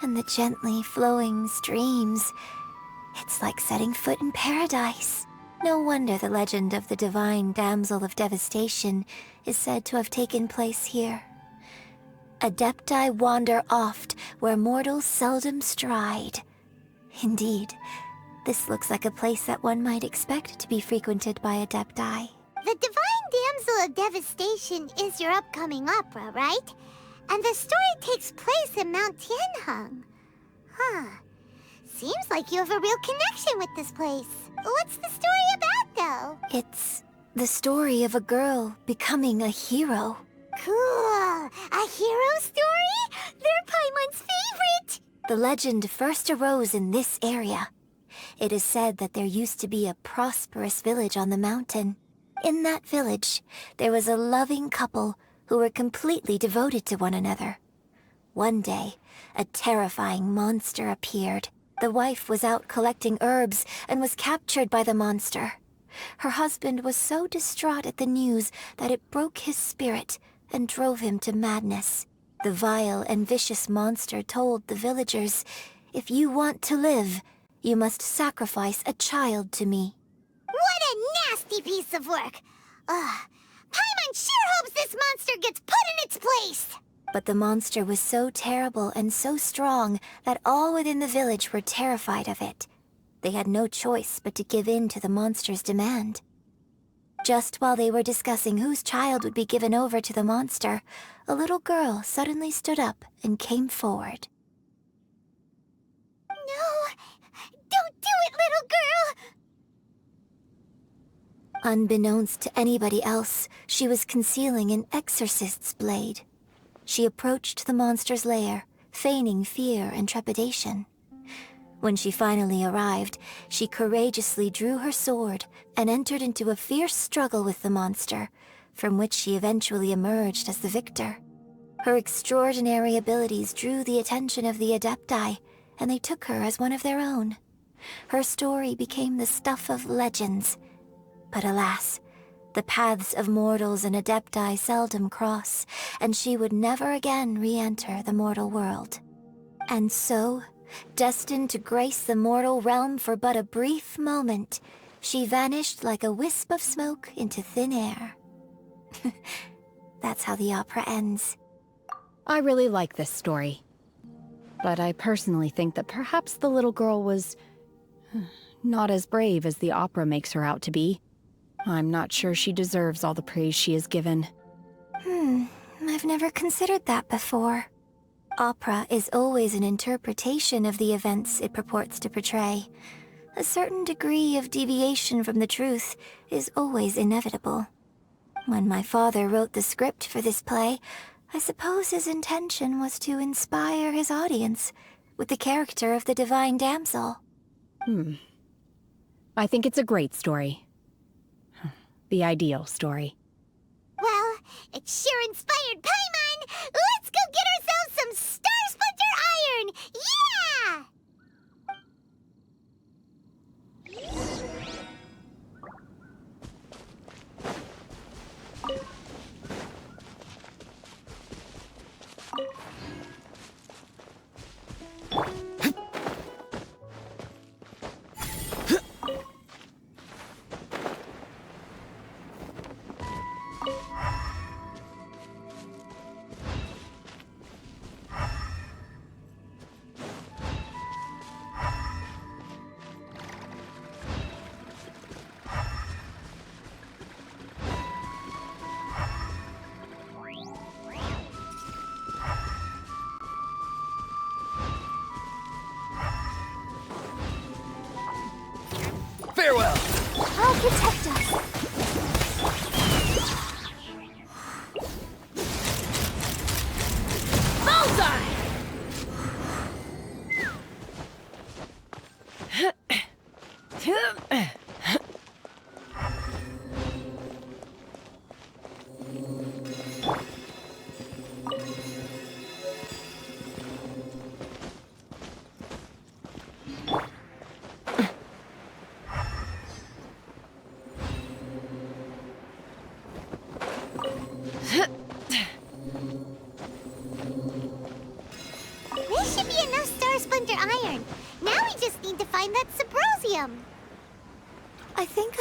and the gently flowing streams. It's like setting foot in paradise. No wonder the legend of the divine damsel of devastation is said to have taken place here. Adepti wander oft where mortals seldom stride. Indeed, this looks like a place that one might expect to be frequented by Adepti. The Divine Damsel of Devastation is your upcoming opera, right? And the story takes place in Mount Tianheng. Huh. Seems like you have a real connection with this place. What's the story about, though? It's the story of a girl becoming a hero. Cool. A hero story? They're Paimon's favorite! The legend first arose in this area. It is said that there used to be a prosperous village on the mountain. In that village, there was a loving couple who were completely devoted to one another. One day, a terrifying monster appeared. The wife was out collecting herbs and was captured by the monster. Her husband was so distraught at the news that it broke his spirit and drove him to madness. The vile and vicious monster told the villagers, "If you want to live, you must sacrifice a child to me." What a nasty piece of work! Paimon sure hopes this monster gets put in its place! But the monster was so terrible and so strong that all within the village were terrified of it. They had no choice but to give in to the monster's demand. Just while they were discussing whose child would be given over to the monster, a little girl suddenly stood up and came forward. No! Don't do it, little girl! Unbeknownst to anybody else, she was concealing an exorcist's blade. She approached the monster's lair, feigning fear and trepidation. When she finally arrived, she courageously drew her sword and entered into a fierce struggle with the monster, from which she eventually emerged as the victor. Her extraordinary abilities drew the attention of the Adepti, and they took her as one of their own. Her story became the stuff of legends. But alas, the paths of mortals and Adepti seldom cross, and she would never again re-enter the mortal world. And so, destined to grace the mortal realm for but a brief moment, she vanished like a wisp of smoke into thin air. That's how the opera ends. I really like this story. But I personally think that perhaps the little girl was not as brave as the opera makes her out to be. I'm not sure she deserves all the praise she is given. I've never considered that before. Opera is always an interpretation of the events it purports to portray. A certain degree of deviation from the truth is always inevitable. When my father wrote the script for this play, I suppose his intention was to inspire his audience with the character of the divine damsel. I think it's a great story. The ideal story. Well, it sure inspired Paimon! Let's go get ourselves some Star Splinter iron! Yeah!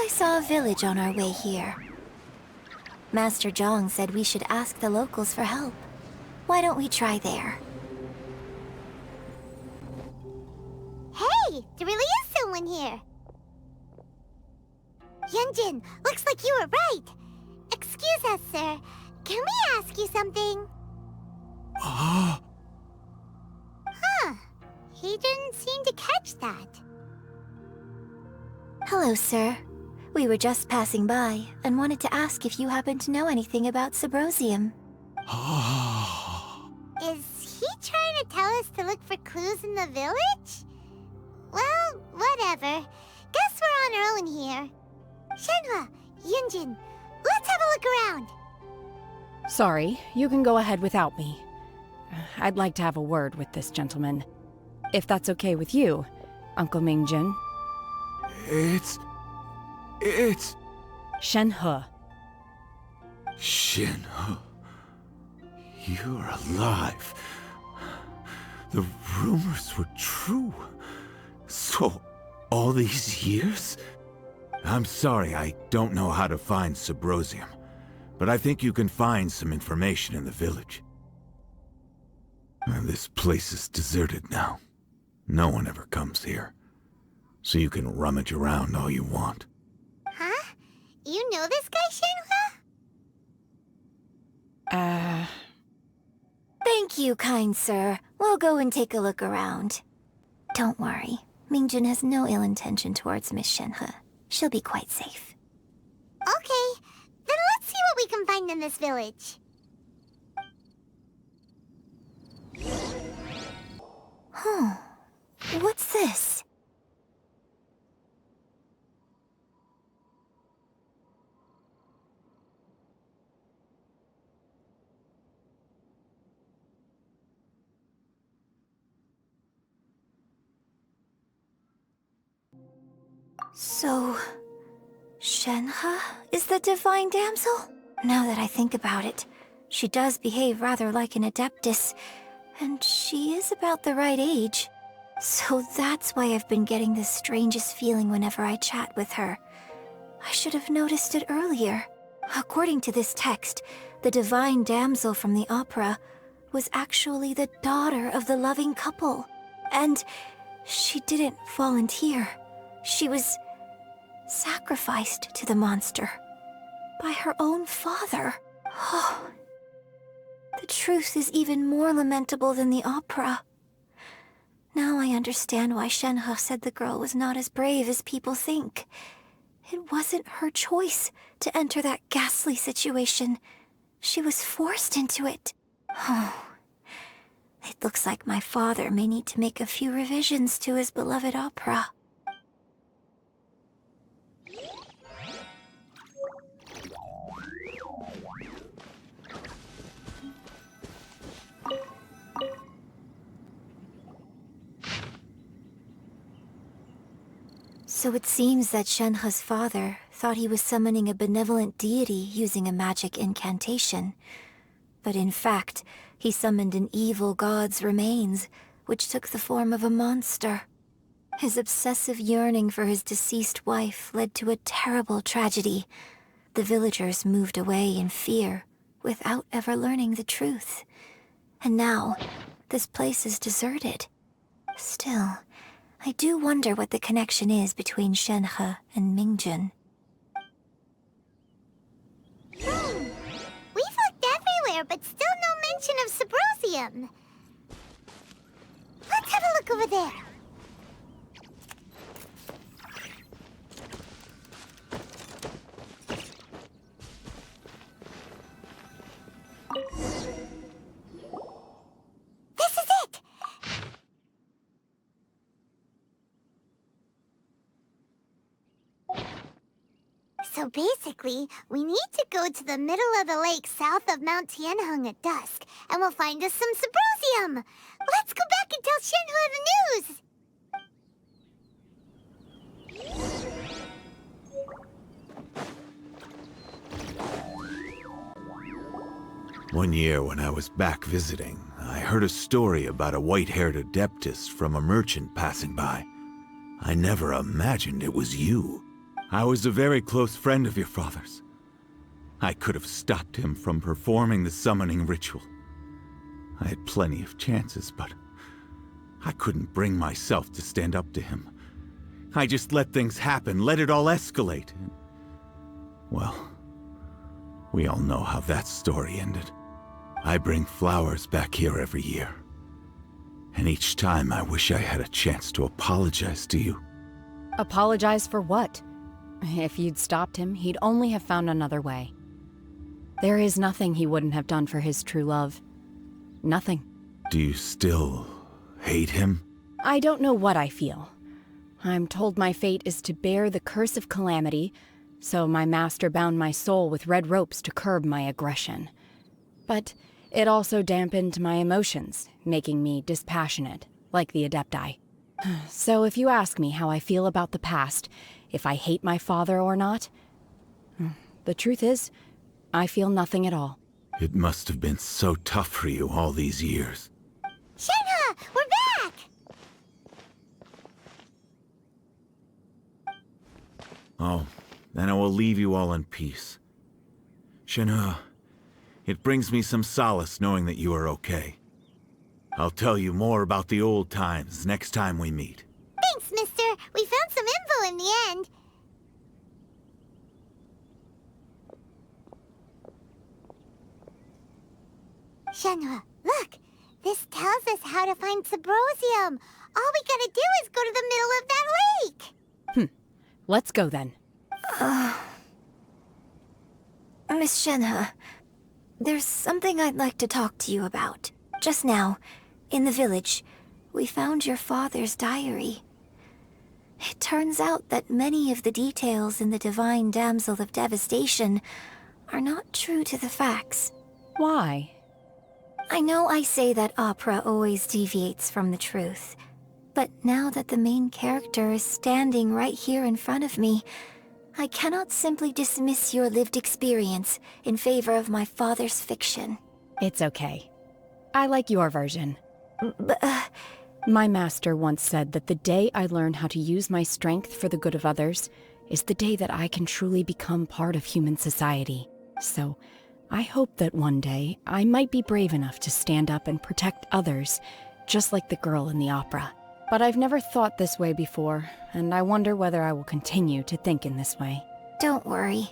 I saw a village on our way here. Master Zhang said we should ask the locals for help. Why don't we try there? Hey, there really is someone here. Yunjin, looks like you were right. Excuse us, sir. Can we ask you something? Huh. He didn't seem to catch that. Hello, sir. We were just passing by and wanted to ask if you happen to know anything about Subrosium. Is he trying to tell us to look for clues in the village? Well, whatever. Guess we're on our own here. Shenhua, Yunjin, let's have a look around. Sorry, you can go ahead without me. I'd like to have a word with this gentleman. If that's okay with you, Uncle Mingjin. It's... Shenhe. Shenhe. You're alive. The rumors were true. So, all these years? I'm sorry, I don't know how to find Subrosium, but I think you can find some information in the village. And this place is deserted now. No one ever comes here. So you can rummage around all you want. Huh? You know this guy, Shenhua? Thank you, kind sir. We'll go and take a look around. Don't worry. Mingjun has no ill intention towards Miss Shenhe. She'll be quite safe. Okay, then let's see what we can find in this village. Huh. What's this? So, Shenhe is the divine damsel? Now that I think about it, she does behave rather like an adeptus, and she is about the right age. So that's why I've been getting the strangest feeling whenever I chat with her. I should have noticed it earlier. According to this text, the divine damsel from the opera was actually the daughter of the loving couple. And she didn't volunteer. She was sacrificed to the monster by her own father. Oh, the truth is even more lamentable than the opera. Now I understand why Shenhe said the girl was not as brave as people think. It wasn't her choice to enter that ghastly situation. She was forced into it. Oh, it looks like my father may need to make a few revisions to his beloved opera. So it seems that Shenhe's father thought he was summoning a benevolent deity using a magic incantation. But in fact, he summoned an evil god's remains, which took the form of a monster. His obsessive yearning for his deceased wife led to a terrible tragedy. The villagers moved away in fear, without ever learning the truth. And now, this place is deserted. Still, I do wonder what the connection is between Shenhe and Mingjun. We've looked everywhere, but still no mention of Subrosium. Let's have a look over there. This is it! So basically, we need to go to the middle of the lake south of Mount Tianheng at dusk, and we'll find us some Subrosium! Let's go back and tell Shenhua the news! One year when I was back visiting, I heard a story about a white-haired adeptus from a merchant passing by. I never imagined it was you. I was a very close friend of your father's. I could have stopped him from performing the summoning ritual. I had plenty of chances, but I couldn't bring myself to stand up to him. I just let things happen, let it all escalate. Well, we all know how that story ended. I bring flowers back here every year. And each time I wish I had a chance to apologize to you. Apologize for what? If you'd stopped him, he'd only have found another way. There is nothing he wouldn't have done for his true love. Nothing. Do you still hate him? I don't know what I feel. I'm told my fate is to bear the curse of calamity, so my master bound my soul with red ropes to curb my aggression. But it also dampened my emotions, making me dispassionate, like the Adepti. So if you ask me how I feel about the past, if I hate my father or not, the truth is, I feel nothing at all. It must have been so tough for you all these years. Shenhe, we're back! Oh, then I will leave you all in peace. Shenhe, it brings me some solace knowing that you are okay. I'll tell you more about the old times next time we meet. Thanks, mister. We found some info in the end. Shenhe, look. This tells us how to find Symbrozium. All we gotta do is go to the middle of that lake. Let's go then. Miss Shenhe, there's something I'd like to talk to you about. Just now, in the village, we found your father's diary. It turns out that many of the details in the Divine Damsel of Devastation are not true to the facts. Why? I know I say that opera always deviates from the truth, but now that the main character is standing right here in front of me, I cannot simply dismiss your lived experience in favor of my father's fiction. It's okay. I like your version. But, My master once said that the day I learn how to use my strength for the good of others is the day that I can truly become part of human society. So, I hope that one day I might be brave enough to stand up and protect others, just like the girl in the opera. But I've never thought this way before, and I wonder whether I will continue to think in this way. Don't worry.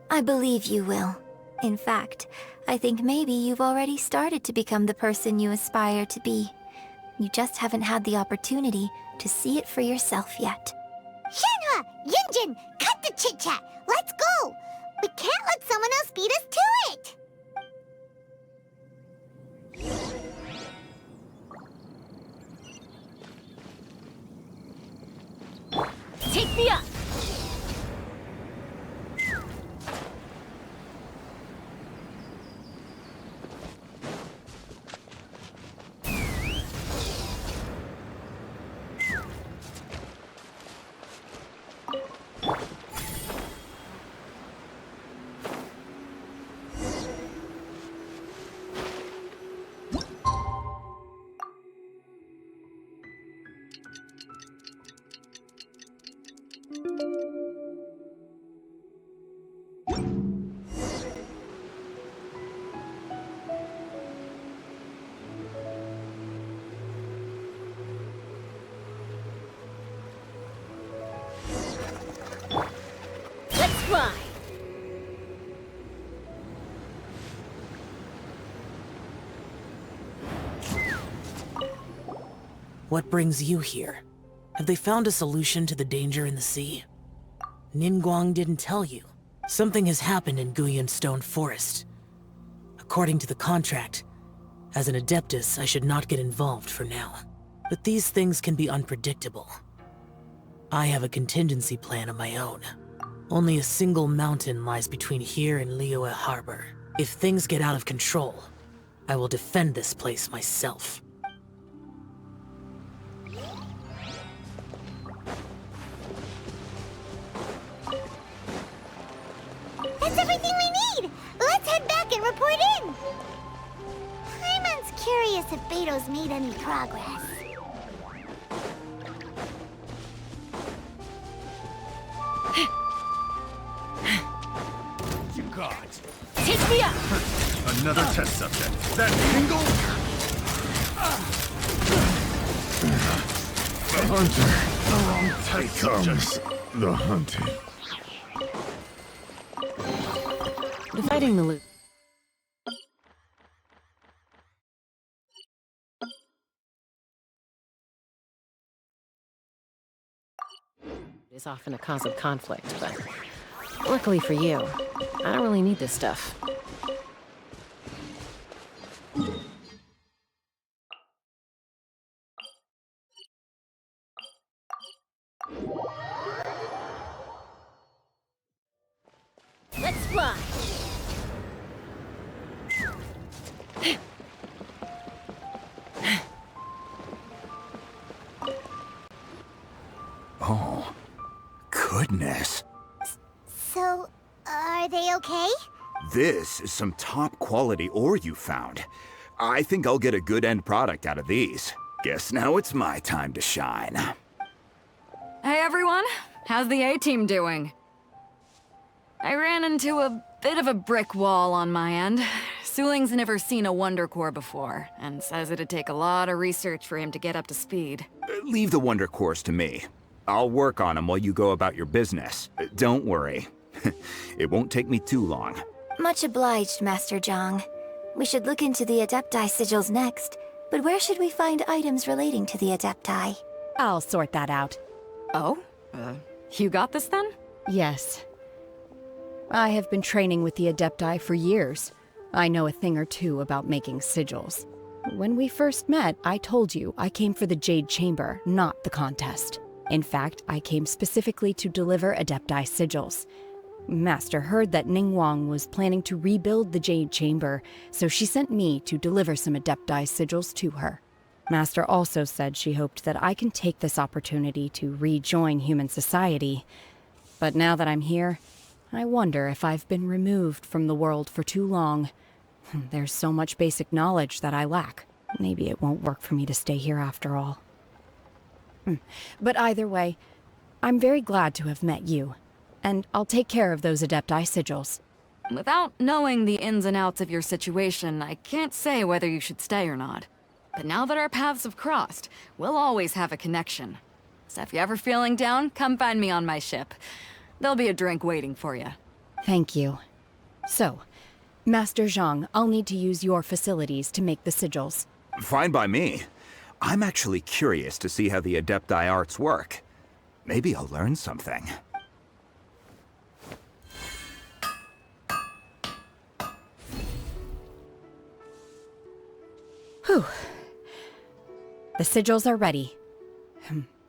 I believe you will. In fact, I think maybe you've already started to become the person you aspire to be. You just haven't had the opportunity to see it for yourself yet. Shenhe! Yunjin! Cut the chit-chat! Let's go! We can't let someone else beat us to it! Take me up! Let's fly! What brings you here? Have they found a solution to the danger in the sea? Ningguang didn't tell you. Something has happened in Guyan Stone Forest. According to the contract, as an Adeptus, I should not get involved for now. But these things can be unpredictable. I have a contingency plan of my own. Only a single mountain lies between here and Liyue Harbor. If things get out of control, I will defend this place myself. That's everything we need! Let's head back and report in! Paimon's curious if Beto's made any progress. gods. Take me up! Another test subject. That Tingle? The hunter. The wrong test subject. The hunting. Dividing the loot. Is often a cause of conflict, but luckily for you, I don't really need this stuff. Let's fly! Oh, goodness. So, are they okay? This is some top quality ore you found. I think I'll get a good end product out of these. Guess now it's my time to shine. Hey everyone, how's the A-team doing? I ran into a bit of a brick wall on my end. Suling's never seen a Wonder Core before, and says it'd take a lot of research for him to get up to speed. Leave the Wonder Cores to me. I'll work on them while you go about your business. Don't worry. It won't take me too long. Much obliged, Master Zhang. We should look into the Adepti sigils next, but where should we find items relating to the Adepti? I'll sort that out. Oh? You got this then? Yes. I have been training with the Adepti for years. I know a thing or two about making sigils. When we first met, I told you I came for the Jade Chamber, not the contest. In fact, I came specifically to deliver Adepti sigils. Master heard that Ningguang was planning to rebuild the Jade Chamber, so she sent me to deliver some Adepti sigils to her. Master also said she hoped that I can take this opportunity to rejoin human society. But now that I'm here, I wonder if I've been removed from the world for too long. There's so much basic knowledge that I lack. Maybe it won't work for me to stay here after all. But either way, I'm very glad to have met you. And I'll take care of those Adepti sigils. Without knowing the ins and outs of your situation, I can't say whether you should stay or not. But now that our paths have crossed, we'll always have a connection. So if you're ever feeling down, come find me on my ship. There'll be a drink waiting for you. Thank you. So, Master Zhang, I'll need to use your facilities to make the sigils. Fine by me. I'm actually curious to see how the Adepti arts work. Maybe I'll learn something. Whew. The sigils are ready.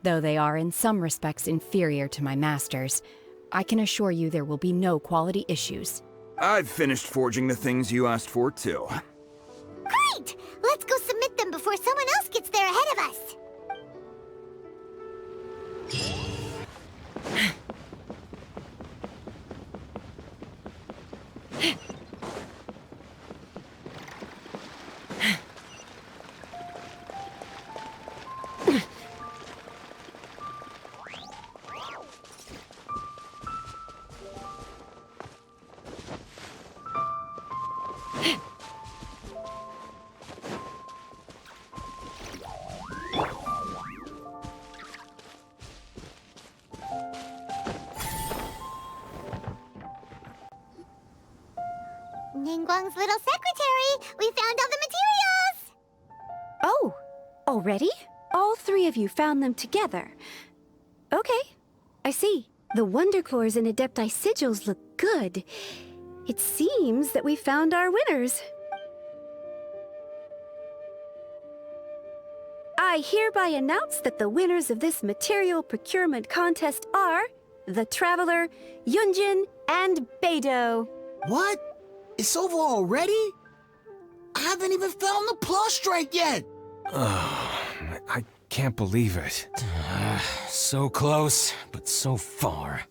Though they are in some respects inferior to my master's, I can assure you there will be no quality issues. I've finished forging the things you asked for, too. Great! Let's go submit them before someone else gets there ahead of us. Ningguang's little secretary! We found all the materials! Oh, already? All three of you found them together. Okay, I see. The Wonder Cores and Adepti sigils look good. It seems that we found our winners. I hereby announce that the winners of this material procurement contest are the Traveler, Yunjin, and Beidou. What? It's over already? I haven't even found the Plustrite yet! I can't believe it. So close, but so far.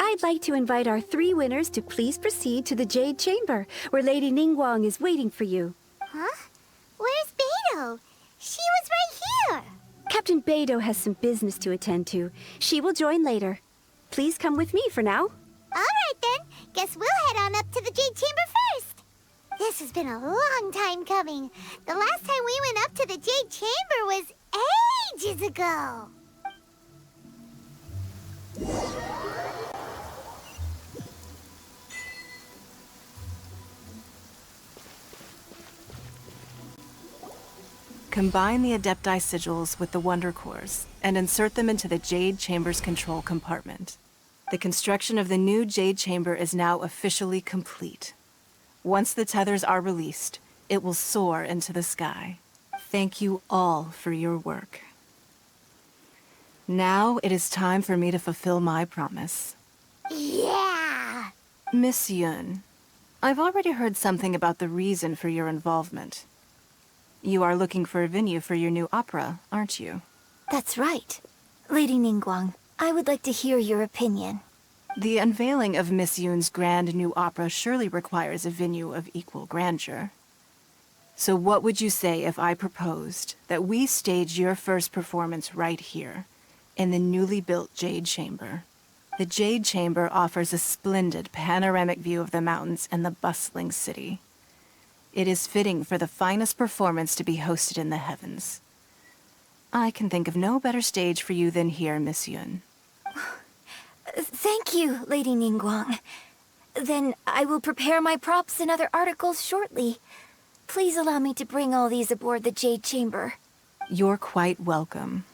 I'd like to invite our three winners to please proceed to the Jade Chamber, where Lady Ningguang is waiting for you. Huh? Where's Beidou? She was right here! Captain Beidou has some business to attend to. She will join later. Please come with me for now. Alright then, Guess we'll head on up to the Jade Chamber first. This has been a long time coming. The last time we went up to the Jade Chamber was ages ago. Combine the Adepti sigils with the Wonder Cores and insert them into the Jade Chamber's control compartment. The construction of the new Jade Chamber is now officially complete. Once the tethers are released, it will soar into the sky. Thank you all for your work. Now it is time for me to fulfill my promise. Yeah! Miss Yun, I've already heard something about the reason for your involvement. You are looking for a venue for your new opera, aren't you? That's right. Lady Ningguang, I would like to hear your opinion. The unveiling of Miss Yun's grand new opera surely requires a venue of equal grandeur. So what would you say if I proposed that we stage your first performance right here, in the newly built Jade Chamber? The Jade Chamber offers a splendid panoramic view of the mountains and the bustling city. It is fitting for the finest performance to be hosted in the heavens. I can think of no better stage for you than here, Miss Yun. Thank you, Lady Ningguang. Then I will prepare my props and other articles shortly. Please allow me to bring all these aboard the Jade Chamber. You're quite welcome.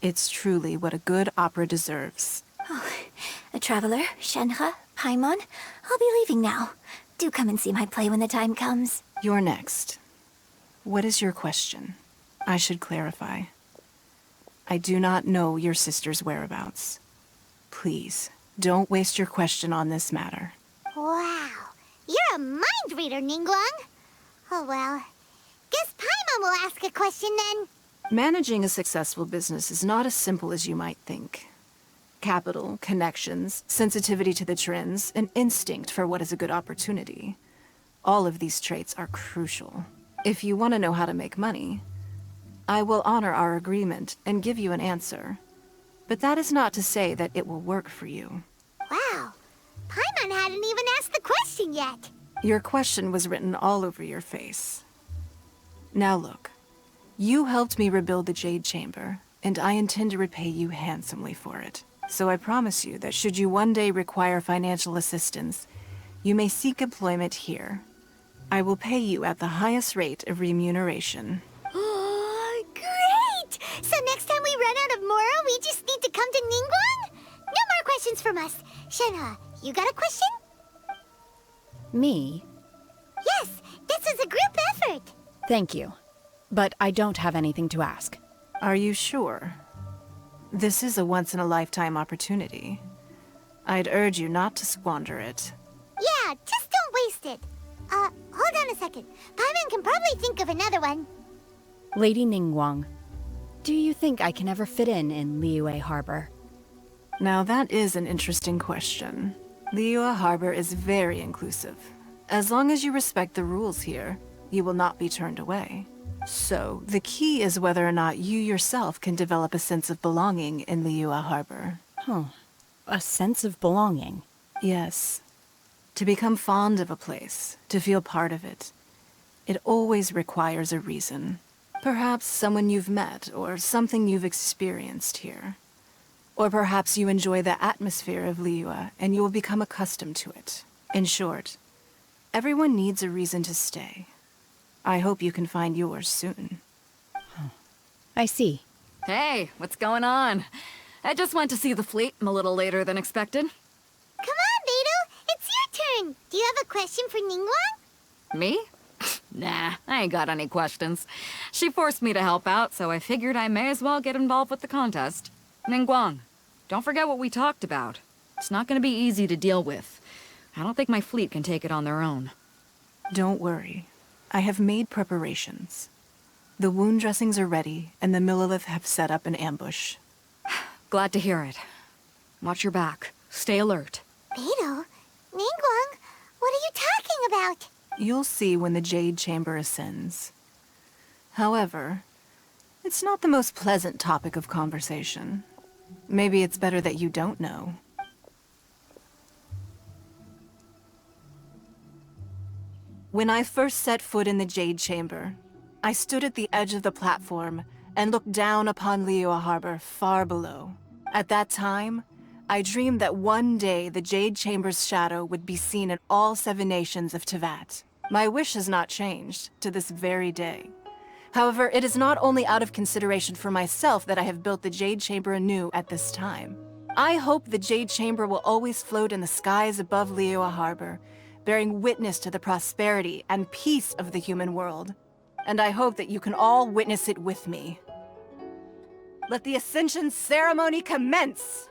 It's truly what a good opera deserves. A traveler, Shenhe, Paimon, I'll be leaving now. Do come and see my play when the time comes. You're next. What is your question? I should clarify. I do not know your sister's whereabouts. Please, don't waste your question on this matter. Wow, you're a mind reader, Ningguang. Oh well, guess Paimon will ask a question then. Managing a successful business is not as simple as you might think. Capital, connections, sensitivity to the trends, and instinct for what is a good opportunity. All of these traits are crucial. If you want to know how to make money, I will honor our agreement and give you an answer. But that is not to say that it will work for you. Wow, Paimon hadn't even asked the question yet. Your question was written all over your face. Now look, you helped me rebuild the Jade Chamber, and I intend to repay you handsomely for it. So I promise you that should you one day require financial assistance, you may seek employment here. I will pay you at the highest rate of remuneration. Oh, great! So next time we run out of Mora, we just need to come to Ningguang? No more questions from us. Shenhe, you got a question? Me? Yes, this is a group effort. Thank you. But I don't have anything to ask. Are you sure? This is a once-in-a-lifetime opportunity. I'd urge you not to squander it. Yeah, just don't waste it. Hold on a second. Paimon can probably think of another one. Lady Ningguang, do you think I can ever fit in Liyue Harbor? Now that is an interesting question. Liyue Harbor is very inclusive. As long as you respect the rules here, you will not be turned away. So, the key is whether or not you yourself can develop a sense of belonging in Liyue Harbor. Huh. A sense of belonging? Yes. To become fond of a place, to feel part of it, it always requires a reason. Perhaps someone you've met, or something you've experienced here. Or perhaps you enjoy the atmosphere of Liyue, and you will become accustomed to it. In short, everyone needs a reason to stay. I hope you can find yours soon. I see. Hey, what's going on? I just went to see the fleet. I'm a little later than expected. Come on, Beidou. It's your turn. Do you have a question for Ningguang? Me? Nah, I ain't got any questions. She forced me to help out, so I figured I may as well get involved with the contest. Ningguang, don't forget what we talked about. It's not gonna be easy to deal with. I don't think my fleet can take it on their own. Don't worry. I have made preparations. The wound dressings are ready, and the Millelith have set up an ambush. Glad to hear it. Watch your back. Stay alert. Beidou? Ningguang? What are you talking about? You'll see when the Jade Chamber ascends. However, it's not the most pleasant topic of conversation. Maybe it's better that you don't know. When I first set foot in the Jade Chamber, I stood at the edge of the platform and looked down upon Liyue Harbor far below. At that time, I dreamed that one day the Jade Chamber's shadow would be seen in all 7 nations of Teyvat. My wish has not changed to this very day. However, it is not only out of consideration for myself that I have built the Jade Chamber anew at this time. I hope the Jade Chamber will always float in the skies above Liyue Harbor, bearing witness to the prosperity and peace of the human world. And I hope that you can all witness it with me. Let the Ascension ceremony commence!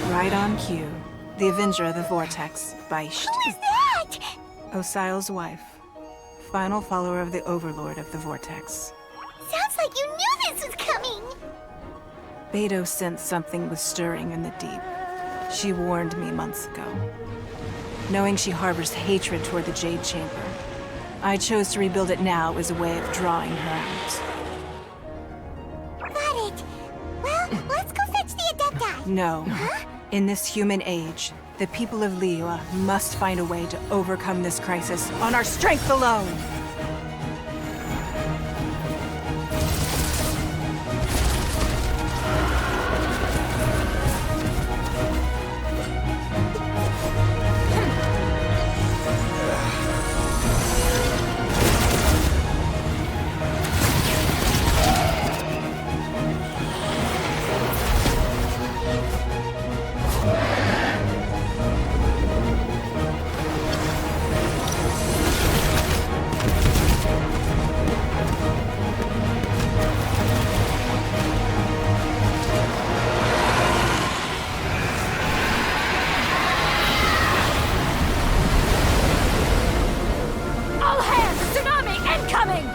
Right on cue. The Avenger of the Vortex, Beisht. Who is that? Osial's wife. Final follower of the Overlord of the Vortex. Sounds like you knew this was coming! Beidou sensed something was stirring in the deep. She warned me months ago. Knowing she harbors hatred toward the Jade Chamber, I chose to rebuild it now as a way of drawing her out. Got it. Well, let's go fetch the Adepti. No. Huh? In this human age, the people of Liyue must find a way to overcome this crisis on our strength alone! All hands! Tsunami incoming!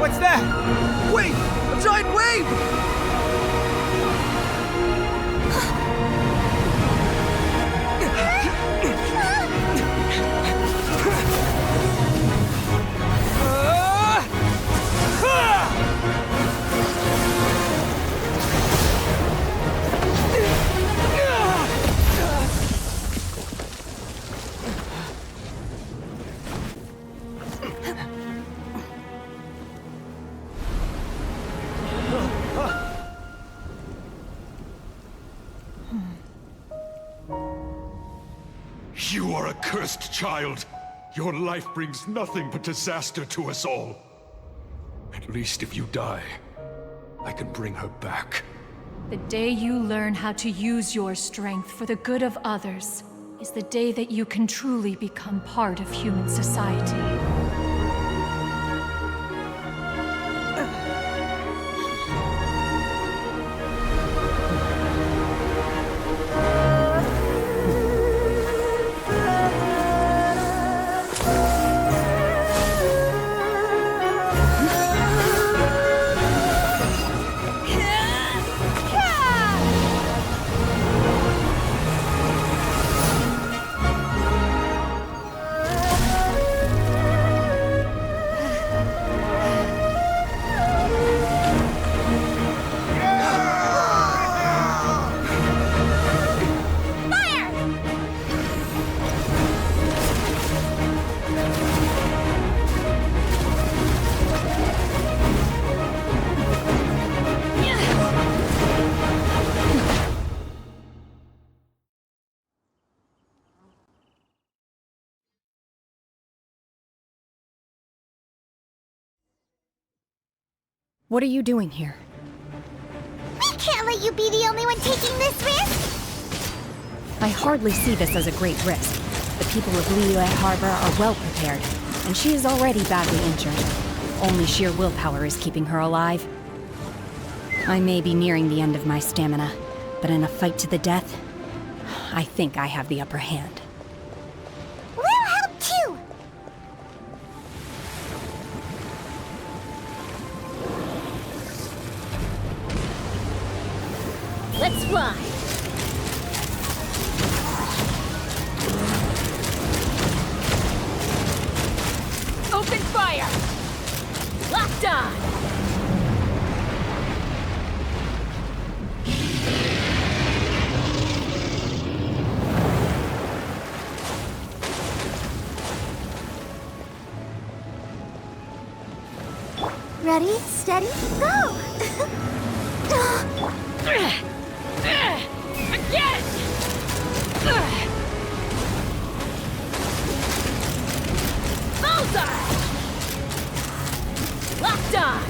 What's that? Wait! A giant wave! You are a cursed child. Your life brings nothing but disaster to us all. At least if you die, I can bring her back. The day you learn how to use your strength for the good of others is the day that you can truly become part of human society. What are you doing here? We can't let you be the only one taking this risk! I hardly see this as a great risk. The people of Liyue Harbor are well prepared, and she is already badly injured. Only sheer willpower is keeping her alive. I may be nearing the end of my stamina, but in a fight to the death, I think I have the upper hand. We'll help too! Let's fly! Open fire! Locked on! Ready, steady, go! Again! Bullseye! Locked on!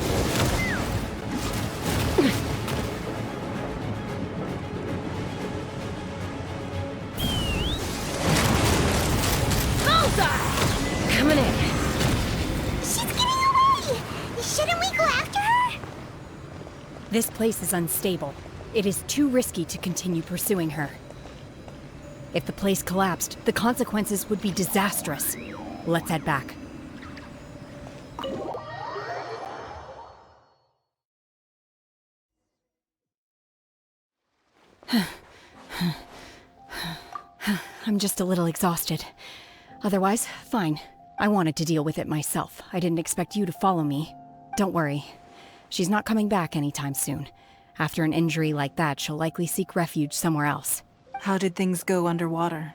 Bullseye! Coming in. She's getting away! Shouldn't we go after her? This place is unstable. It is too risky to continue pursuing her. If the place collapsed, the consequences would be disastrous. Let's head back. I'm just a little exhausted. Otherwise, fine. I wanted to deal with it myself. I didn't expect you to follow me. Don't worry. She's not coming back anytime soon. After an injury like that, she'll likely seek refuge somewhere else. How did things go underwater?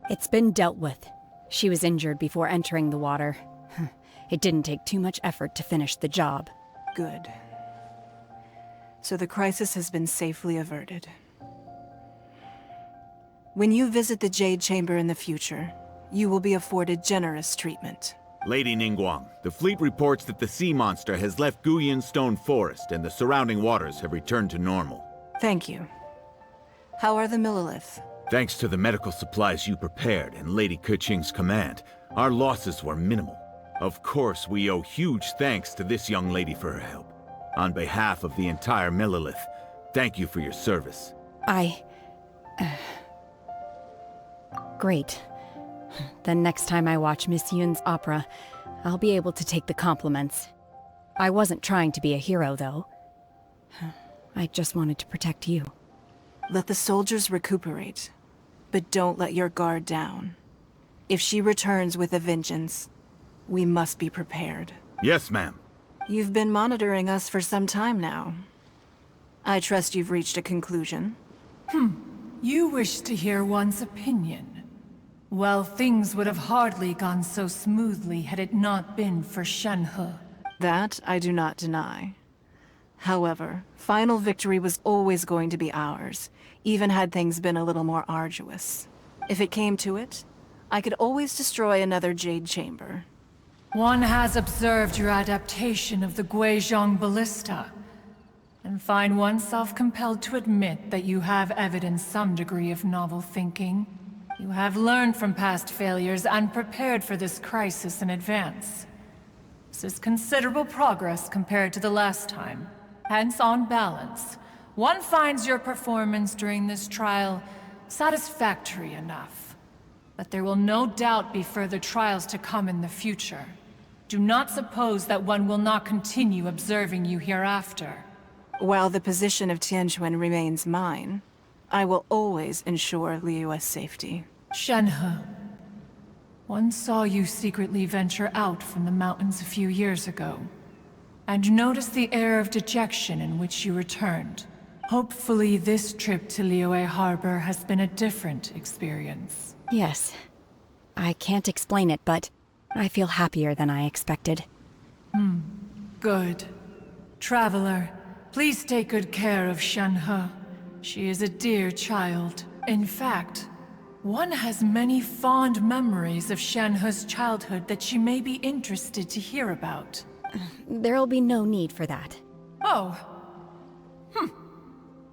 It's been dealt with. She was injured before entering the water. It didn't take too much effort to finish the job. Good. So the crisis has been safely averted. When you visit the Jade Chamber in the future, you will be afforded generous treatment. Lady Ningguang, the fleet reports that the sea monster has left Guyan Stone Forest and the surrounding waters have returned to normal. Thank you. How are the Millilith? Thanks to the medical supplies you prepared and Lady Keqing's command, our losses were minimal. Of course, we owe huge thanks to this young lady for her help. On behalf of the entire Millilith, thank you for your service. Great. Then next time I watch Miss Yun's opera, I'll be able to take the compliments. I wasn't trying to be a hero, though. I just wanted to protect you. Let the soldiers recuperate, but don't let your guard down. If she returns with a vengeance, we must be prepared. Yes, ma'am. You've been monitoring us for some time now. I trust you've reached a conclusion. You wish to hear one's opinion. Well, things would have hardly gone so smoothly had it not been for Shenhe. That I do not deny. However, final victory was always going to be ours, even had things been a little more arduous. If it came to it, I could always destroy another Jade Chamber. One has observed your adaptation of the Guizhong Ballista, and find oneself compelled to admit that you have evidenced some degree of novel thinking. You have learned from past failures and prepared for this crisis in advance. This is considerable progress compared to the last time. Hence, on balance, one finds your performance during this trial satisfactory enough. But there will no doubt be further trials to come in the future. Do not suppose that one will not continue observing you hereafter. While the position of Tianquan remains mine, I will always ensure Liyue's safety. Shenhe, one saw you secretly venture out from the mountains a few years ago, and noticed the air of dejection in which you returned. Hopefully this trip to Liyue Harbor has been a different experience. Yes. I can't explain it, but I feel happier than I expected. Good. Traveler, please take good care of Shenhe. She is a dear child. In fact, One has many fond memories of Shenhe's childhood that she may be interested to hear about. There'll be no need for that. Oh.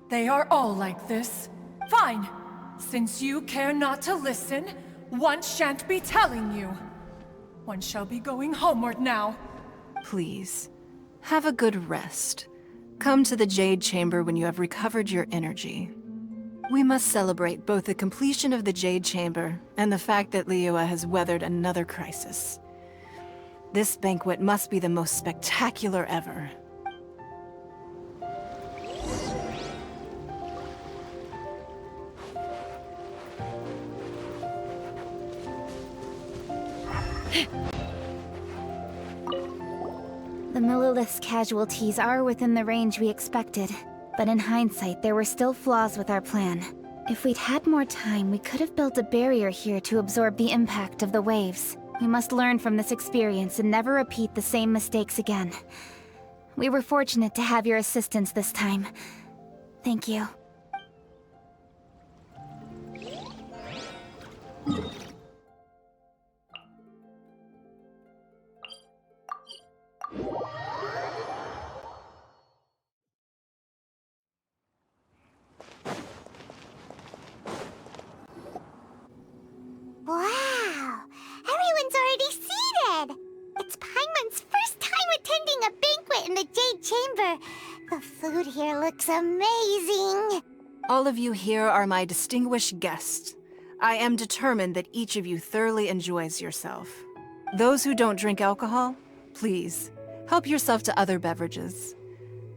They are all like this. Fine. Since you care not to listen, one shan't be telling you. One shall be going homeward now. Please, have a good rest. Come to the Jade Chamber when you have recovered your energy. We must celebrate both the completion of the Jade Chamber and the fact that Liyue has weathered another crisis. This banquet must be the most spectacular ever. The Millilith's casualties are within the range we expected, but in hindsight, there were still flaws with our plan. If we'd had more time, we could have built a barrier here to absorb the impact of the waves. We must learn from this experience and never repeat the same mistakes again. We were fortunate to have your assistance this time. Thank you. Wow! Everyone's already seated! It's Paimon's first time attending a banquet in the Jade Chamber. The food here looks amazing! All of you here are my distinguished guests. I am determined that each of you thoroughly enjoys yourself. Those who don't drink alcohol, please, help yourself to other beverages.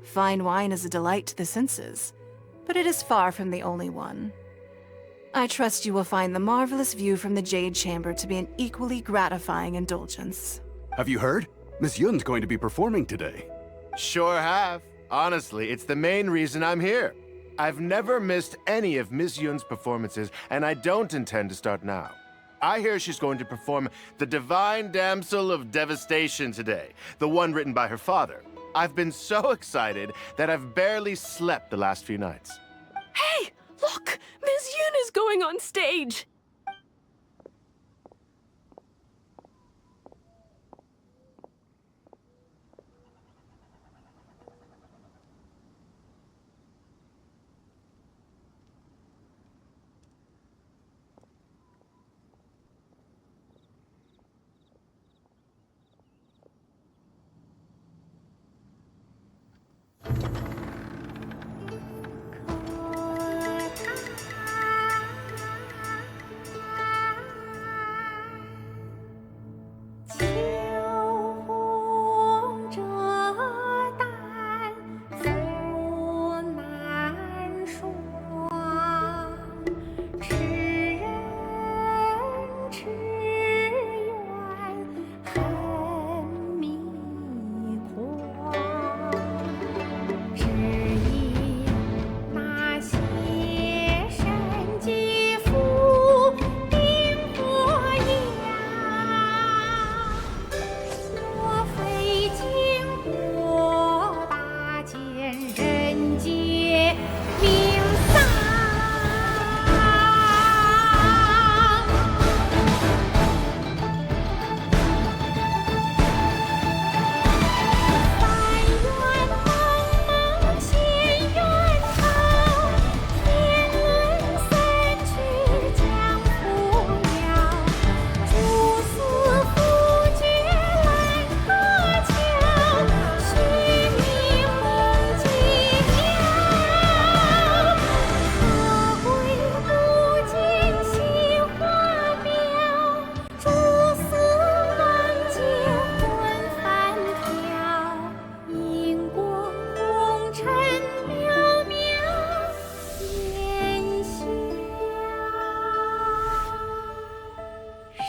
Fine wine is a delight to the senses, but it is far from the only one. I trust you will find the marvelous view from the Jade Chamber to be an equally gratifying indulgence. Have you heard? Miss Yun's going to be performing today. Sure have. Honestly, it's the main reason I'm here. I've never missed any of Miss Yun's performances, and I don't intend to start now. I hear she's going to perform The Divine Damsel of Devastation today, the one written by her father. I've been so excited that I've barely slept the last few nights. Hey, look! Miss Yun is going on stage!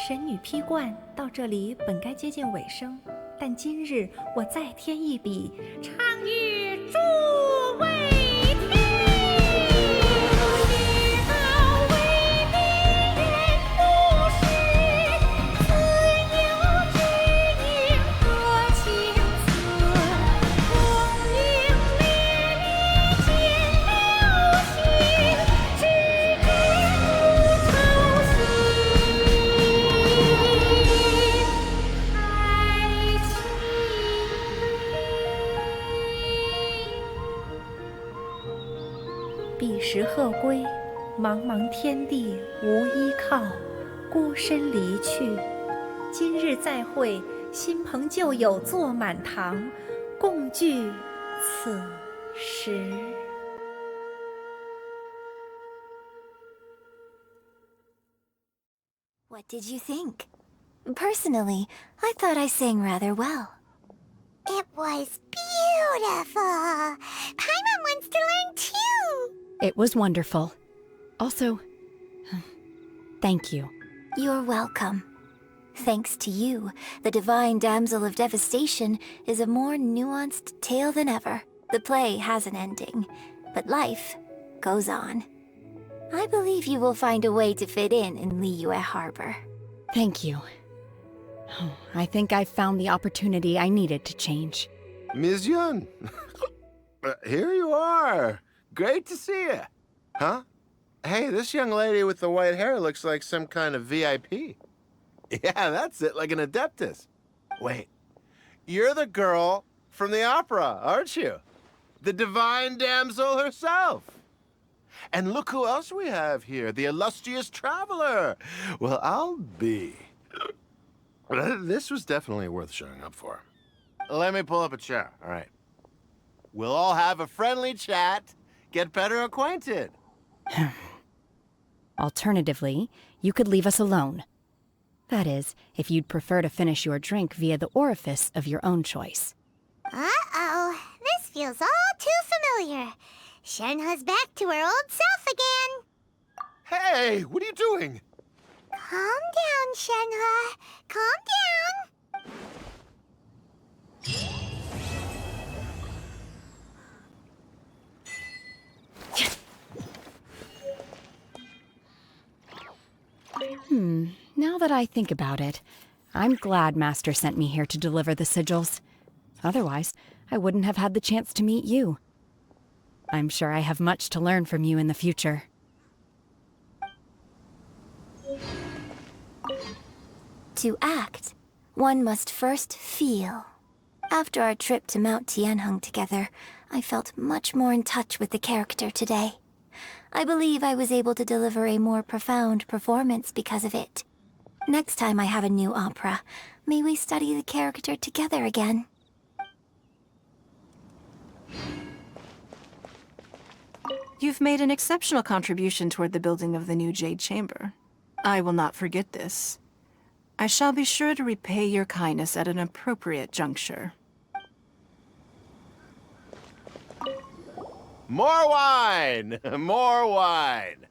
神女劈冠到这里本该接近尾声，但今日我再添一笔，唱与诸位听。世道为民言不实，自有知音何情思？功名烈烈见流星，只知无愁。时鹤归，茫茫天地无依靠，孤身离去。今日再会，新朋旧友坐满堂，共聚此时。What did you think? Personally, I thought I sang rather well. It was beautiful. Paimon wants to learn too. It was wonderful. Also, thank you. You're welcome. Thanks to you, the Divine Damsel of Devastation is a more nuanced tale than ever. The play has an ending, but life goes on. I believe you will find a way to fit in Liyue Harbor. Thank you. I think I've found the opportunity I needed to change. Ms. Yun, here you are. Great to see you. Huh? Hey, this young lady with the white hair looks like some kind of VIP. Yeah, that's it, like an Adeptus. Wait, you're the girl from the opera, aren't you? The Divine Damsel herself. And look who else we have here, the illustrious traveler. Well, I'll be. This was definitely worth showing up for. Let me pull up a chair, all right. We'll all have a friendly chat, get better acquainted. Alternatively, you could leave us alone. That is, if you'd prefer to finish your drink via the orifice of your own choice. Uh-oh, this feels all too familiar. Shenhe's back to her old self again. Hey, what are you doing? Calm down, Shenhe. Calm down. Now that I think about it, I'm glad Master sent me here to deliver the sigils. Otherwise, I wouldn't have had the chance to meet you. I'm sure I have much to learn from you in the future. To act, one must first feel. After our trip to Mount Tianheng together, I felt much more in touch with the character today. I believe I was able to deliver a more profound performance because of it. Next time I have a new opera, may we study the character together again. You've made an exceptional contribution toward the building of the new Jade Chamber. I will not forget this. I shall be sure to repay your kindness at an appropriate juncture. More wine! More wine!